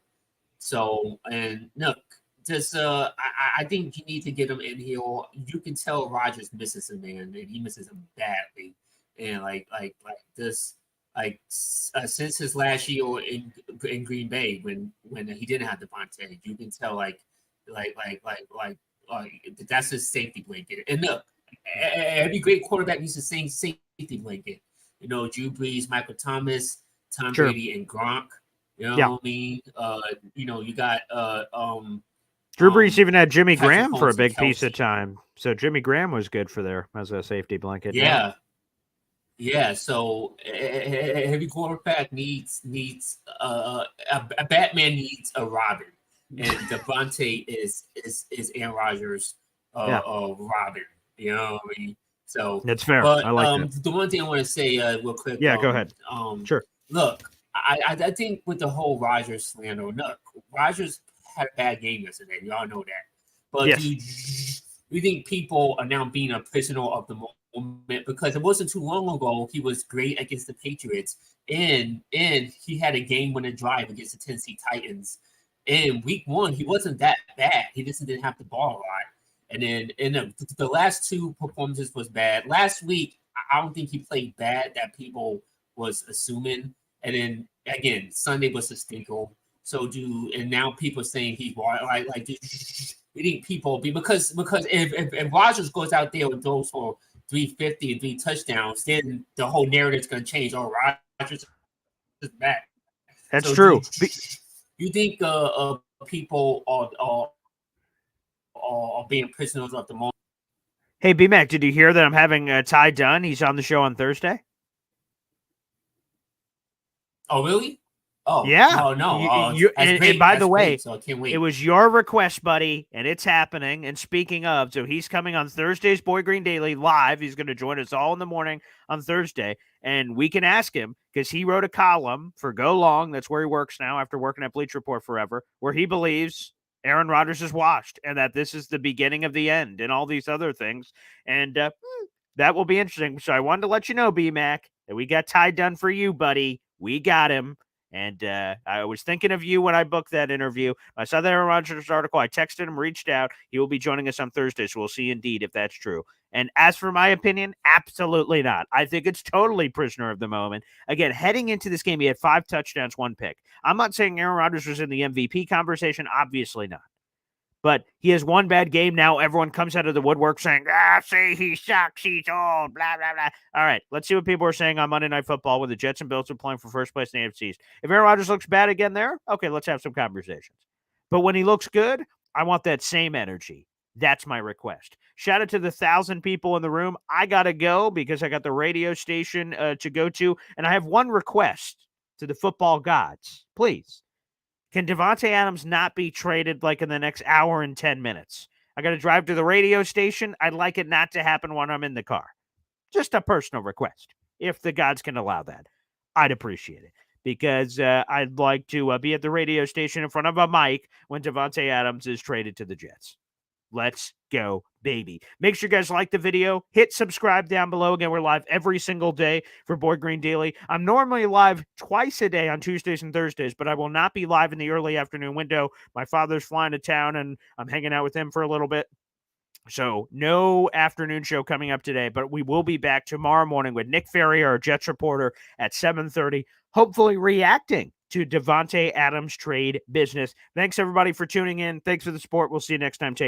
So and look, just I think you need to get him in here. You can tell Rodgers misses him, man, and he misses him badly. And like this. Like since his last year in Green Bay, when he didn't have Davante, you can tell like that's his safety blanket. And look, every great quarterback needs the same safety blanket. Drew Brees, Michael Thomas, Tom Brady, and Gronk. You know what I mean? You got Drew Brees even had Jimmy Patrick Graham for a Mahomes big and piece of Kelsey. time. So Jimmy Graham was good for there as a safety blanket. Yeah, so every quarterback needs a Batman needs a Robin, and Davante is Aaron Rodgers' Robin. You know what I mean? So that's fair. But I like that. the one thing I want to say real quick. Yeah, go ahead. Sure. Look, I think with the whole Rodgers slander, no, Rodgers had a bad game yesterday. We all know that. But Yes. do you think people are now being a prisoner of the moment? Because it wasn't too long ago he was great against the Patriots, and he had a game-winning drive against the Tennessee Titans. In week 1, he wasn't that bad. He just didn't have the ball a lot. And then in the last 2 performances was bad. Last week, I don't think he played bad that people was assuming. And then again, Sunday was a stinker. So and now people saying he's like do you think people because if Rodgers goes out there and throws for 350 and 3 touchdowns, then the whole narrative is going to change. Oh, Rodgers is back. That's true. You think people are being prisoners of the moment? Hey, B-Mac, did you hear that I'm having Ty Dunn? He's on the show on Thursday. Oh, really? Oh, yeah. No. And by the way, so I can't wait. It was your request, buddy, and it's happening. And speaking of, so he's coming on Thursday's Boy Green Daily live. He's going to join us all in the morning on Thursday, and we can ask him because he wrote a column for Go Long. That's where he works now after working at Bleach Report forever, where he believes Aaron Rodgers is washed and that this is the beginning of the end and all these other things. And that will be interesting. So I wanted to let you know, B-Mac, that we got Ty Dunn for you, buddy. We got him. And I was thinking of you when I booked that interview. I saw that Aaron Rodgers article. I texted him, reached out. He will be joining us on Thursday, so we'll see indeed if that's true. And as for my opinion, absolutely not. I think it's totally prisoner of the moment. Again, heading into this game, he had 5 touchdowns, 1 pick. I'm not saying Aaron Rodgers was in the MVP conversation. Obviously not. But he has 1 bad game. Now everyone comes out of the woodwork saying, see, he sucks, he's old, blah, blah, blah. All right, let's see what people are saying on Monday Night Football when the Jets and Bills are playing for first place in the AFC East. If Aaron Rodgers looks bad again there, okay, let's have some conversations. But when he looks good, I want that same energy. That's my request. Shout out to the 1,000 people in the room. I got to go because I got the radio station to go to. And I have one request to the football gods. Please. Can Davante Adams not be traded like in the next hour and 10 minutes? I got to drive to the radio station. I'd like it not to happen when I'm in the car. Just a personal request. If the gods can allow that, I'd appreciate it. Because I'd like to be at the radio station in front of a mic when Davante Adams is traded to the Jets. Let's go, baby. Make sure you guys like the video. Hit subscribe down below. Again, we're live every single day for Boy Green Daily. I'm normally live twice a day on Tuesdays and Thursdays, but I will not be live in the early afternoon window. My father's flying to town, and I'm hanging out with him for a little bit. So no afternoon show coming up today, but we will be back tomorrow morning with Nick Ferry, our Jets reporter, at 7:30, hopefully reacting to Davante Adams trade business. Thanks, everybody, for tuning in. Thanks for the support. We'll see you next time. Take